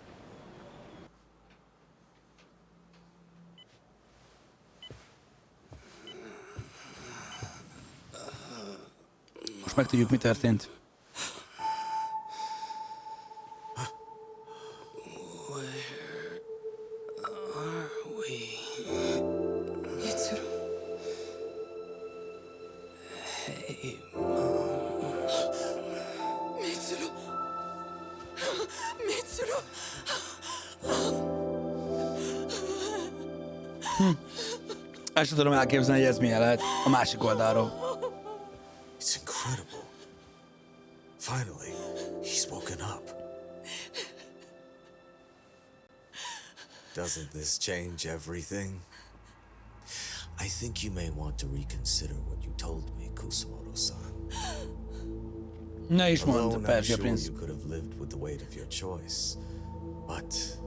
Most megtudjuk, mi történt. Ezt sem tudom elképzelni, hogy ez milyen lehet a másik oldalról. It's incredible. Finally, he's woken up. Doesn't this change everything? I think you may want to reconsider what you told me, Kusumoto-san. Ne is mondd, I'm Perzsia sure Prince. you could have lived with the weight of your choice, but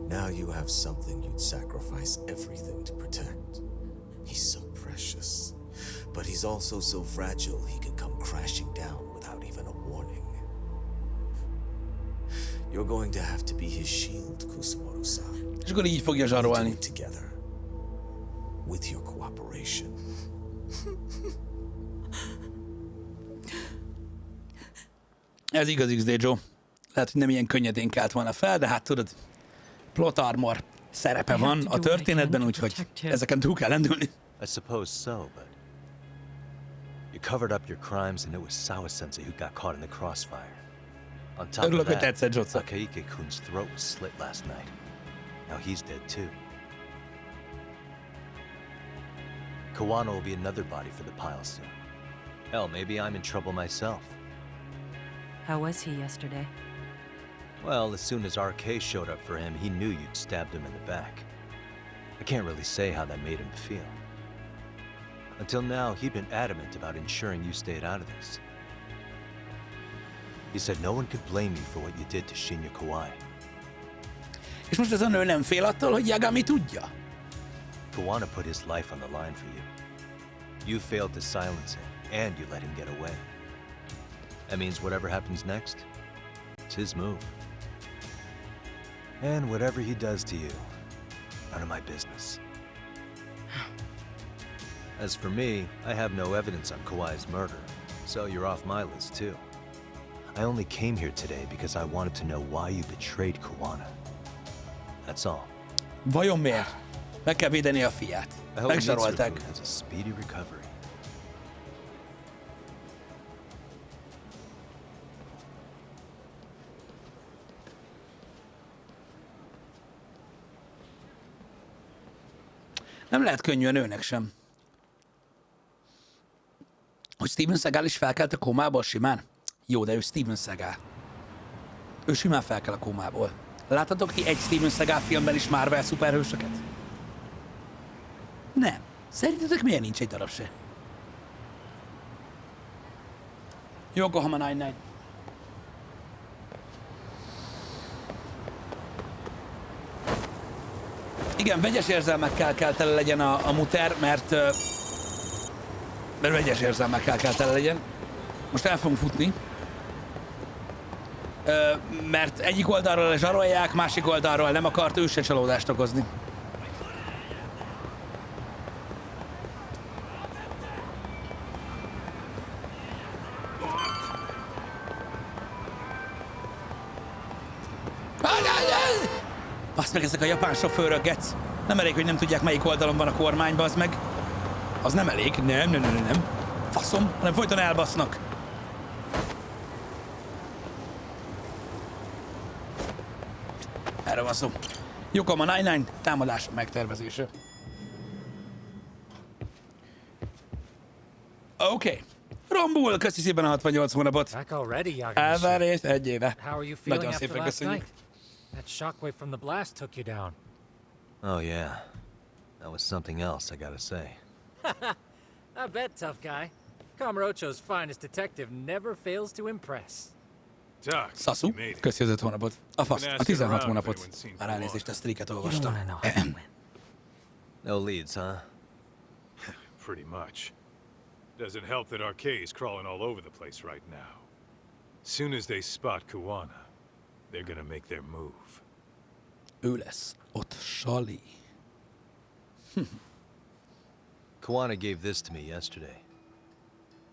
now you have something you'd sacrifice everything to protect. He's so precious, but he's also so fragile he can come crashing down without even a warning. You're going to have to be his shield, Kusumoto-san. És akkor így fogja zsarolni. Together, with your cooperation. Ez igaz, XD Joe. Lehet, hogy nem ilyen könnyedén kelt volna fel, de hát tudod, plot armor szerepe van a történetben, úgyhogy ezeken túl kell lendülni. I suppose so, but You covered up your crimes, and it was Sawa-sensei who got caught in the crossfire. On top Örülök, of hogy that, tetszett, Zsoca. Akaike-kun's throat was slit last night. Now he's dead too. Kawano will be another body for the pile soon. Hell, maybe I'm in trouble myself. How was he yesterday? Well, as soon as RK showed up for him, he knew you'd stabbed him in the back. I can't really say how that made him feel. Until now, he'd been adamant about ensuring you stayed out of this. He said no one could blame you for what you did to Shinya Kawai. És most ez a nő nem fél attól, hogy Yagami tudja? Kawana put his life on the line for you. You failed to silence him, and you let him get away. That means whatever happens next, it's his move. And whatever he does to you, none of my business. As for me, I have no evidence on Kawai's murder, so you're off my list too. I only came here today because I wanted to know why you betrayed Kawana. That's all. Vajon miért? Meg kell védeni a fiát. I hope Megzsarolták. Mitsuruku has a speedy recovery. Nem lehet könnyű a nőnek sem. Hogy Steven Seagal is felkelt a kómából simán? Jó, de ő Steven Seagal. Ő simán felkel a kómából. Láttatok ti egy Steven Seagal filmben is Marvel szuperhősöket? Nem. Szerintetek miért nincs egy darab se? Yokohama 99. Igen, vegyes érzelmekkel kell tele legyen a muter, mert vegyes érzelmekkel kell tele legyen. Most el fogunk futni. Mert egyik oldalról zsarolják, másik oldalról nem akart ő se csalódást okozni. Azt meg ezek a japán sofőrök, gec. Nem elég, hogy nem tudják, melyik oldalon van a kormány, bazd meg. Az nem elég. Nem. Faszom, hanem folyton elbasznak. Erre van szó. Yokohama 99, támadás megtervezése. Oké. Rombul, köszi szépen a 68 hónapot. Elvárést, egy éve. Nagyon szépen köszönjük. That shockwave from the blast took you down. Oh yeah. That was something else, I gotta say. I bet, tough guy. Kamurocho's finest detective never fails to impress. Sasu, köszi az 5 hónapot. A fasz, a 16 hónapot. Már elnézést, a streaket olvastam. No leads, huh? Pretty much. Doesn't help that Arcade's crawling all over the place right now. Soon as they spot Kuwana, they're gonna make their move. Ő lesz ott Sali. Kawana gave this to me yesterday.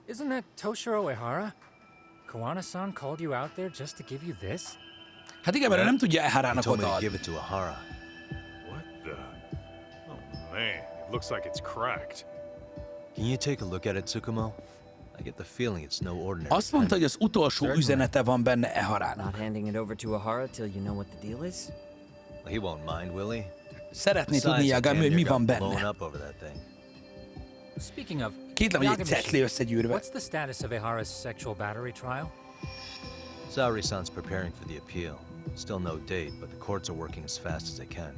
Isn't that Toshiro Ehara? Kawana-san called you out there just to give you this? Hát igen, mert nem tudja Eharának odaadni. Give it to Ehara. What the? Oh man, it looks like it's cracked. Can you take a look at it, Tsukumo? I get the feeling it's no ordinary. Azt mondta, hogy az utolsó üzenete van benne Eharának. Not handing it over to Ehara till you know what the deal is? Well, he won't mind, will he? Szeretné tudni Yagami, hogy mi van benne. Speaking of, Kétlem, hogy egy cetli összegyűrve. What's the status of Ehara's sexual battery trial? Saori-san's preparing for the appeal. Still no date, but the courts are working as fast as they can.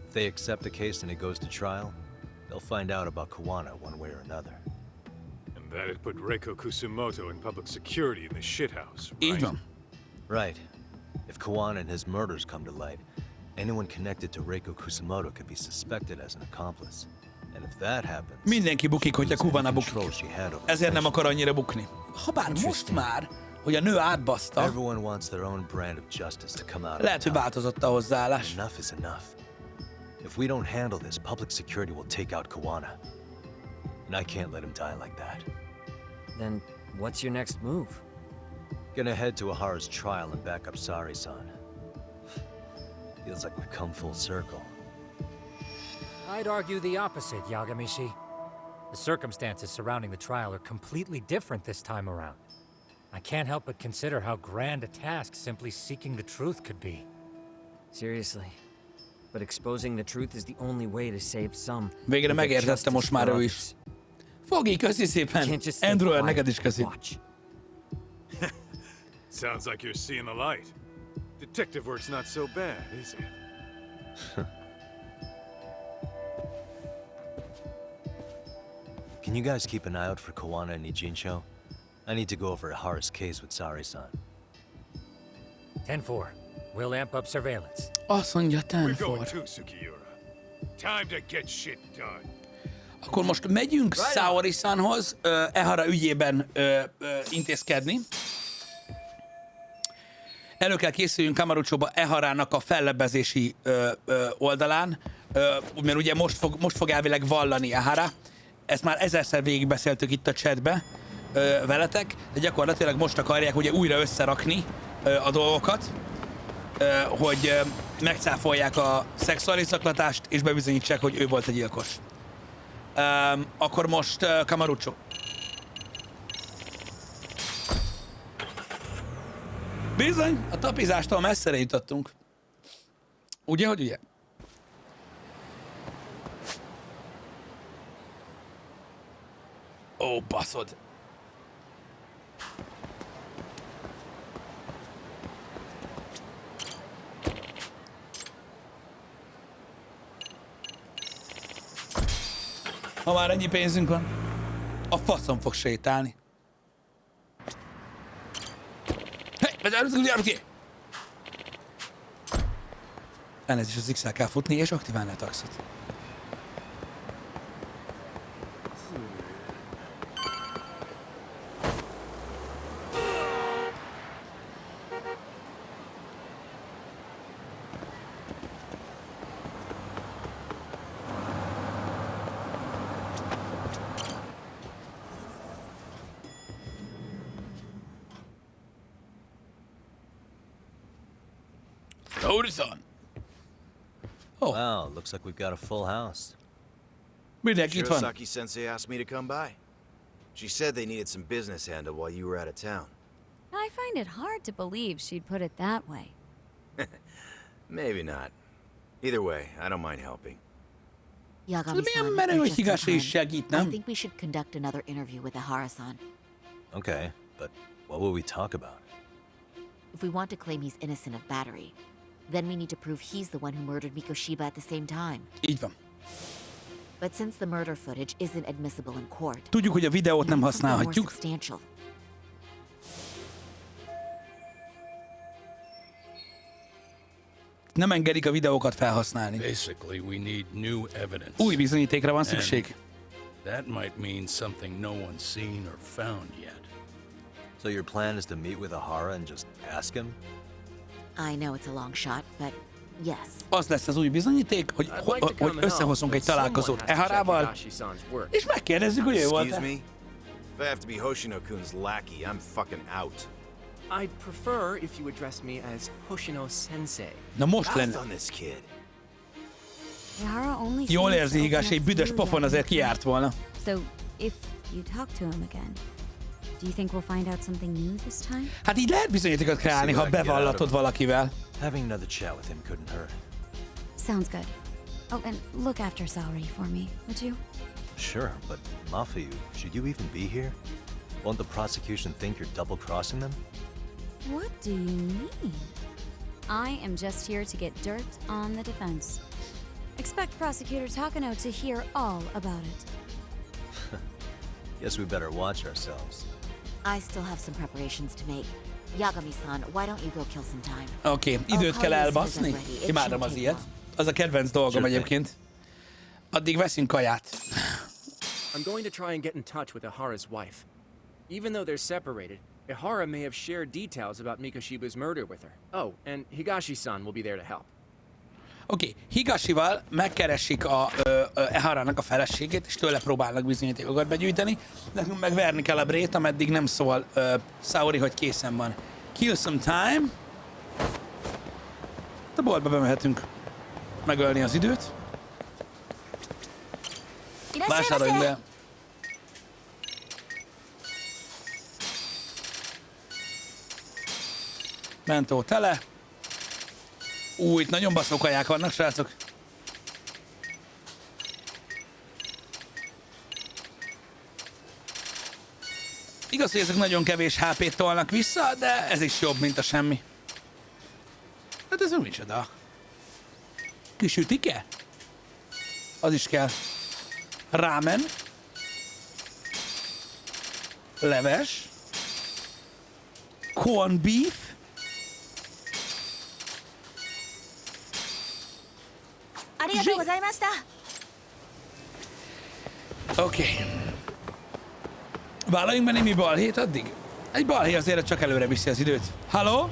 If they accept the case and it goes to trial, they'll find out about Kawana one way or another. And that'd put Reiko Kusumoto in public security in the shithouse, right? Így van. Right. If Kawana and his murders come to light, anyone connected to Reiko Kusumoto could be suspected as an accomplice. And if that happens, mindenki bukik, hogyha Kuwana bukik. Ezért nem akar annyira bukni. Habár most már, hogy a nő átbaszta, everyone wants their own brand of justice to come out. Lehet, hogy változott a hozzáállás. Enough is enough. If we don't handle this, public security will take out Kawana. And I can't let him die like that. Then what's your next move? Gonna head to Ehara's trial and back up Saori-san. Feels like we've come full circle. I'd argue the opposite, Yagamishi. The circumstances surrounding the trial are completely different this time around. I can't help but consider how grand a task simply seeking the truth could be. Seriously. But exposing the truth is the only way to save some. Végre megértette most már ő is. Fogi, köszi szépen! Andrew, neked is köszi. Sounds like you're seeing the light. Detective work's not so bad, is it? Can you guys keep an eye out for Kawana and Ijincho? I need to go over Ihara's case with Sari-san. 10-4. We'll amp up surveillance. Azt mondja, We're 10-4. going too, Sukiura. Time to get shit done. Akkor most megyünk Saori-sanhoz Ihara ügyében intézkedni. Elő kell készüljünk Kamurocho-ba Iharának a fellebbezési oldalán, mert ugye most fog elvileg vallani Ihara. Ezt már ezerszer végigbeszéltük itt a chatbe veletek, de gyakorlatilag most akarják ugye újra összerakni a dolgokat, hogy megcáfolják a szexuális zaklatást, és bebizonyítsák, hogy ő volt a gyilkos. Akkor most Kamurocho. Bizony, a tapizástól messzere jutottunk. Ugye, hogy ugye? Ó, baszod. Ha már ennyi pénzünk van, a faszom fog sétálni. Elnézést, az X-el kell futni és aktiválni a taxit. Oh. Wow, looks like we've got a full house. Shirosaki-sensei asked me to come by. She said they needed some business handled while you were out of town. I find it hard to believe she'd put it that way. Maybe not. Either way, I don't mind helping. Yagami-san, I think we should conduct another interview with Ihara-san. Okay, but what will we talk about? If we want to claim he's innocent of battery, then we need to prove he's the one who murdered Mikoshiba at the same time. Így van. But since the murder footage isn't admissible in court, tudjuk, hogy a videót nem használhatjuk. Nem engedik a videókat felhasználni. Basically, we need new evidence. Új bizonyítékra van szükség. That might mean something no one's seen or found yet. So your plan is to meet with Ihara and just ask him? I know it's a long shot, but yes. Az lesz az új bizonyíték, hogy összehozunk egy találkozót Iharával, és megkérdezzük, hogy ő volt-e. Excuse me? If I have to be Hoshino-kun's lackey, I'm fucking out. I'd prefer if you address me as Hoshino-sensei. Na most lenne. Jól érzi Higashi, egy büdös pofon azért kijárt volna. So, if you talk to him again, do you think we'll find out something new this time? Hát így lehet bizonyítékot kreálni, ha bevallatod valakivel. Having another chat with him couldn't hurt. Sounds good. Oh, and look after Saori for me, would you? Sure, but Mafuyu, should you even be here? Won't the prosecution think you're double-crossing them? What do you mean? I am just here to get dirt on the defense. Expect Prosecutor Takano to hear all about it. Guess we better watch ourselves. I still have some preparations to make. Yagami-san, why don't you go kill some time? Oké, időt kell elbaszni. Imádom az ilyet. Az a kedvenc dolgom egyébként. Addig veszünk kaját. I'm going to try and get in touch with Ihara's wife. Even though they're separated, Ihara may have shared details about Mikoshiba's murder with her. Oh, and Higashi-san will be there to help. Oké, Higashival megkeresik Iharának a feleségét, és tőle próbálnak bizonyítékokat begyűjteni. Nekünk meg verni kell a brét, ameddig nem szól Saori, hogy készen van. Kill some time. A boltba bemehetünk megölni az időt. Vásároljunk be Mentó tele. Itt nagyon baszó kaják vannak, srácok. Igaz, hogy ezek nagyon kevés HP-t tolnak vissza, de ez is jobb, mint a semmi. Hát ez micsoda? Kisütike? Az is kell. Rámen. Leves. Corn beef. Oké. Vállaljunk be némi balhét addig? Egy balhé azért csak előre viszi az időt. Halló?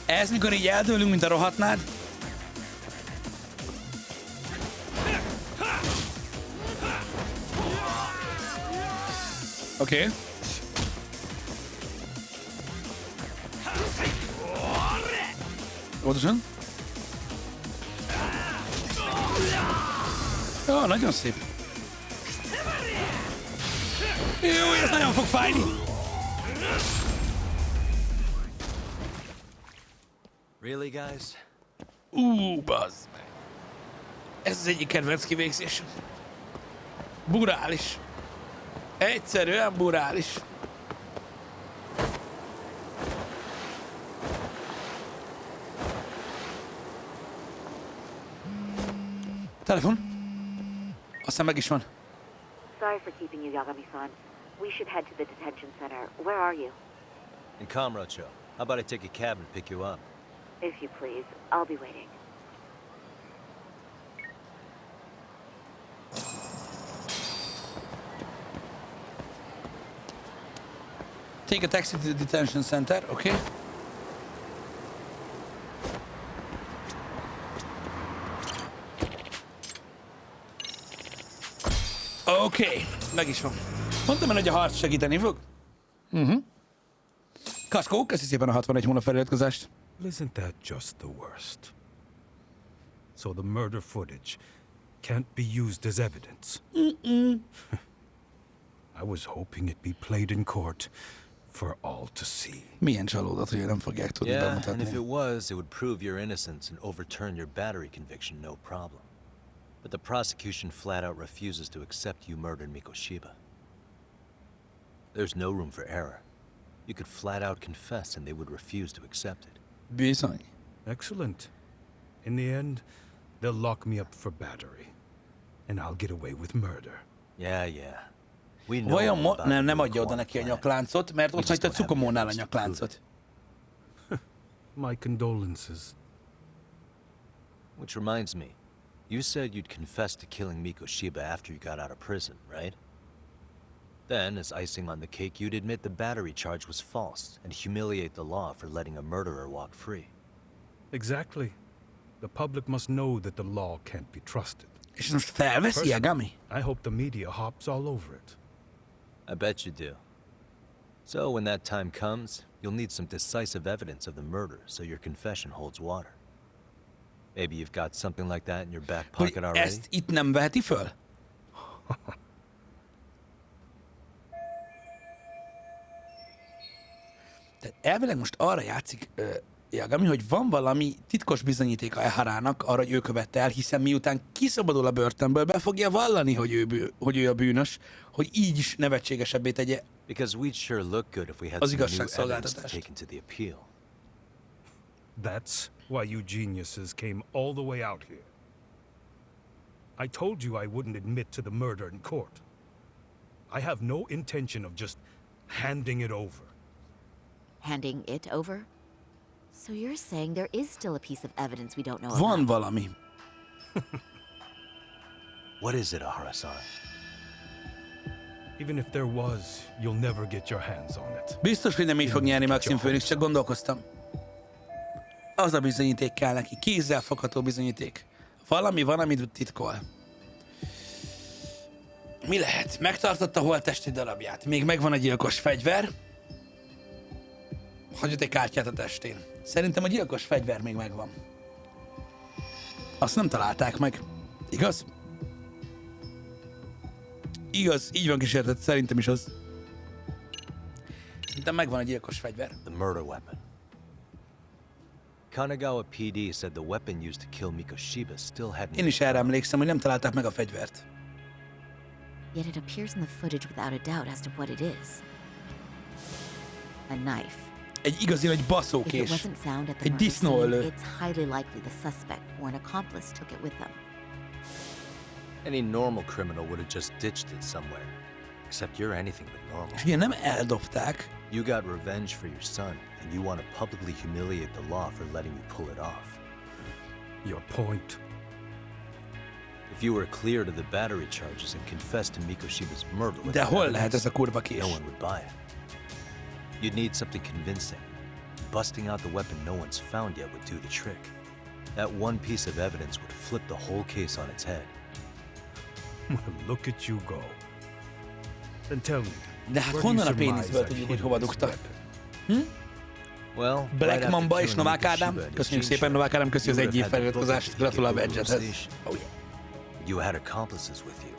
Ez mikor így eldőlünk, mint a rohadtnád? Oké. Okay. Óvatosan. Jó, nagyon szép. Jó, ez nagyon fog fájni. Really, guys? Bazd meg. Ez az egyik kedvenc kivégzésem. Burális. Egyszerűen burális. Telefon? Aztán meg is van. Sorry for keeping you, Yagami-san. We should head to the detention center. Where are you? In Kamurocho. How about I take a cab and pick you up? If you please. I'll be waiting. Take a taxi to the detention center, okay? Oké, meg is van. Mondtam el, hogy a harc segíteni fog. Kaskó, köszi szépen a 61 hónap feliratkozást. Isn't that just the worst? So the murder footage can't be used as evidence. I was hoping it'd be played in court for all to see. Milyen csalódott, hogy nem fogják tudni bemutatni. And if it was, it would prove your innocence and overturn your battery conviction, no problem. But the prosecution flat out refuses to accept you murdered Mikoshiba. There's no room for error. You could flat out confess and they would refuse to accept it. Bizony. Excellent. In the end, they'll lock me up for battery. And I'll get away with murder. Yeah. Vajon nem adja oda neki a nyakláncot, mert ott hagyta Tsukomónál a nyakláncot. My condolences. Which reminds me, you said you'd confess to killing Mikoshiba after you got out of prison, right? Then, as icing on the cake, you'd admit the battery charge was false and humiliate the law for letting a murderer walk free. Exactly. The public must know that the law can't be trusted. És most felveszi Yagami? I hope the media hops all over it. I bet you do. So when that time comes, you'll need some decisive evidence of the murder so your confession holds water. Maybe you've got something like that in your back pocket already? Ezt itt nem veheti föl? Tehát elvileg most arra játszik Yagami, hogy van valami titkos bizonyíték a Eharának arra, hogy ő követte el, hiszen miután kiszabadul a börtönből, be fogja vallani, hogy ő a bűnös, hogy így is nevetségesebbé tegye az igazságszolgáltatást. That's why you geniuses came all the way out here. I told you I wouldn't admit to the murder in court. I have no intention of just handing it over. Handing it over? So you're saying there is still a piece of evidence we don't know about? Van valami. What is it, Ahara-san? Even if there was, you'll never get your hands on it. Biztos, hogy nem így fog nyerni Maxim Phoenix, csak gondolkoztam. Az a bizonyíték kell neki, kézzel fogható bizonyíték. Valami van, amit titkol. Mi lehet? Megtartotta holttesti darabját. Még megvan a gyilkos fegyver. Hagyott egy kártyát a testén. Szerintem a gyilkos fegyver még megvan. Azt nem találták meg. Igaz? Igaz, így van kísérlet, szerintem is az. Szerintem megvan a gyilkos fegyver. The murder weapon. Kanagawa PD said the weapon used to kill Mikoshiba still hadn't. Én is erre emlékszem, hogy nem találták meg a fegyvert. Yet it appears in the footage without a doubt as to what it is. A knife. Egy igazi nagy If it baszókés. wasn't found at the Egy murder disznóölő. scene, it's highly likely the suspect or an accomplice took it with them. Any normal criminal would have just ditched it somewhere. Except you're anything but normal. És ugye nem eldobták. You got revenge for your son, and you want to publicly humiliate the law for letting you pull it off. Your point? If you were cleared of the battery charges and confessed to Mikoshiba's murder with De hol evidence, lehet ez a kurva kés? no one would buy it. You'd need something convincing. Busting out the weapon no one's found yet would do the trick. That one piece of evidence would flip the whole case on its head. Look at you go. Then tell me. De hát honnan a péniszből tudjuk, hogy hova dugta? Well, Black Mamba és Novák Ádám. Köszönjük szépen, Novák Ádám, köszi az egy év feliratkozást. Gratulál Badgethez. Oh yeah. You had accomplices with you.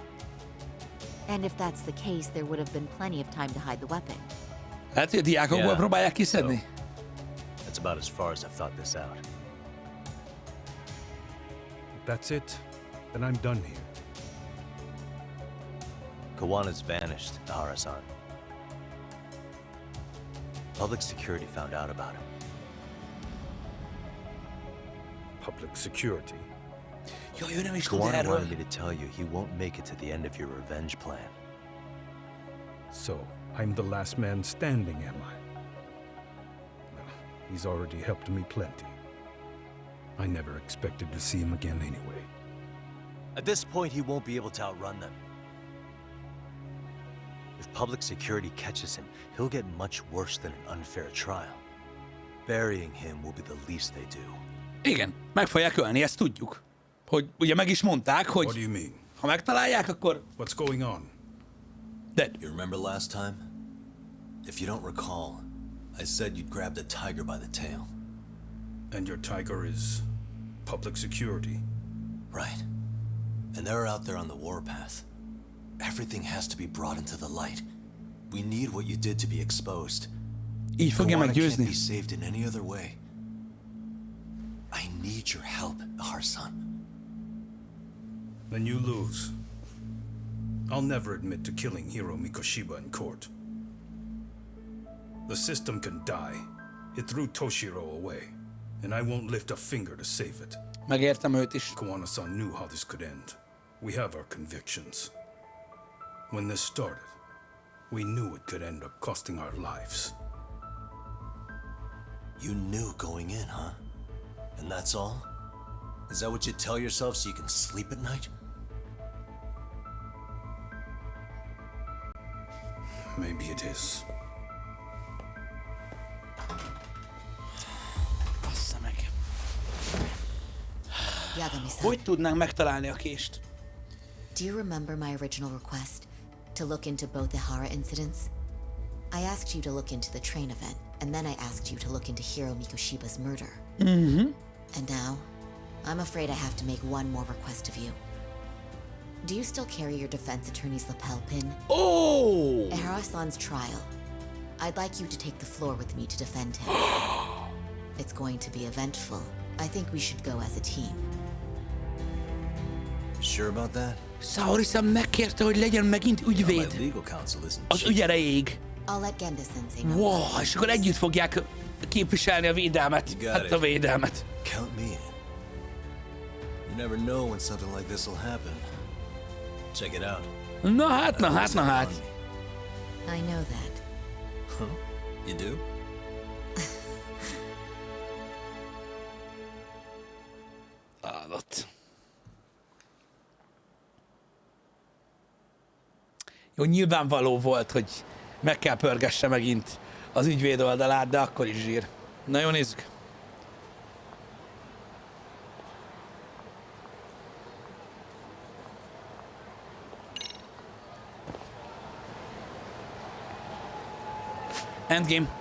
And if that's the case, there would have been plenty of time to hide the weapon. Lehet, hogy a diákokból próbálják kiszedni? That's about as far as I've thought this out. That's it? Then I'm done here. Kawana's vanished, Nahara-san. Public security found out about him. Public security? Jaj, ő nem is tud Kawana erről. wanted me to tell you he won't make it to the end of your revenge plan. So, I'm the last man standing, am I? Well, he's already helped me plenty. I never expected to see him again anyway. At this point, he won't be able to outrun them. If public security catches him, he'll get much worse than an unfair trial. Burying him will be the least they do. Igen, meg fogják ölni, ezt tudjuk. Hogy ugye meg is mondták, hogy What do you mean? ha megtalálják, akkor What's going on? dead. You remember last time? If you don't recall, I said you'd grabbed a tiger by the tail. And your tiger is public security? Right. And they're out there on the warpath. Everything has to be brought into the light. We need what you did to be exposed. Így fogja Kawana meggyőzni. can't be saved in any other way. I need your help, Har-san. Then you lose. I'll never admit to killing Hiro Mikoshiba in court. The system can die. It threw Toshiro away, and I won't lift a finger to save it. Megértem őt is. Kawana-san knew how this could end. We have our convictions. When this started, we knew it could end up costing our lives. You knew going in, huh? And that's all? Is that what you tell yourself so you can sleep at night? Maybe it is. Bassza meg. Yagami-san, Hogy tudnánk megtalálni a kést? do you remember my original request to look into both the Hara incidents? I asked you to look into the train event, and then I asked you to look into Hiro Mikoshiba's murder. Mm-hmm. And now, I'm afraid I have to make one more request of you. Do you still carry your defense attorney's lapel pin? Oh! At Hara-san's trial, I'd like you to take the floor with me to defend him. It's going to be eventful. I think we should go as a team. Sure about that? Saori-san megkérte, hogy legyen megint My ügyvéd. legal counsel isn't Az ügy erejéig. I'll let Genda-sensei know. Wow, és akkor együtt fogják képviselni a védelmet. You got Hát it. a védelmet. Count me in. You never know when something like this will happen. Check it out. Na hát, na hát, na hát. I know that. Huh? You do? Állott. Jó, nyilvánvaló volt, hogy meg kell pörgesse megint az ügyvéd oldalát, de akkor is zsír. Na jó, nézzük. Endgame.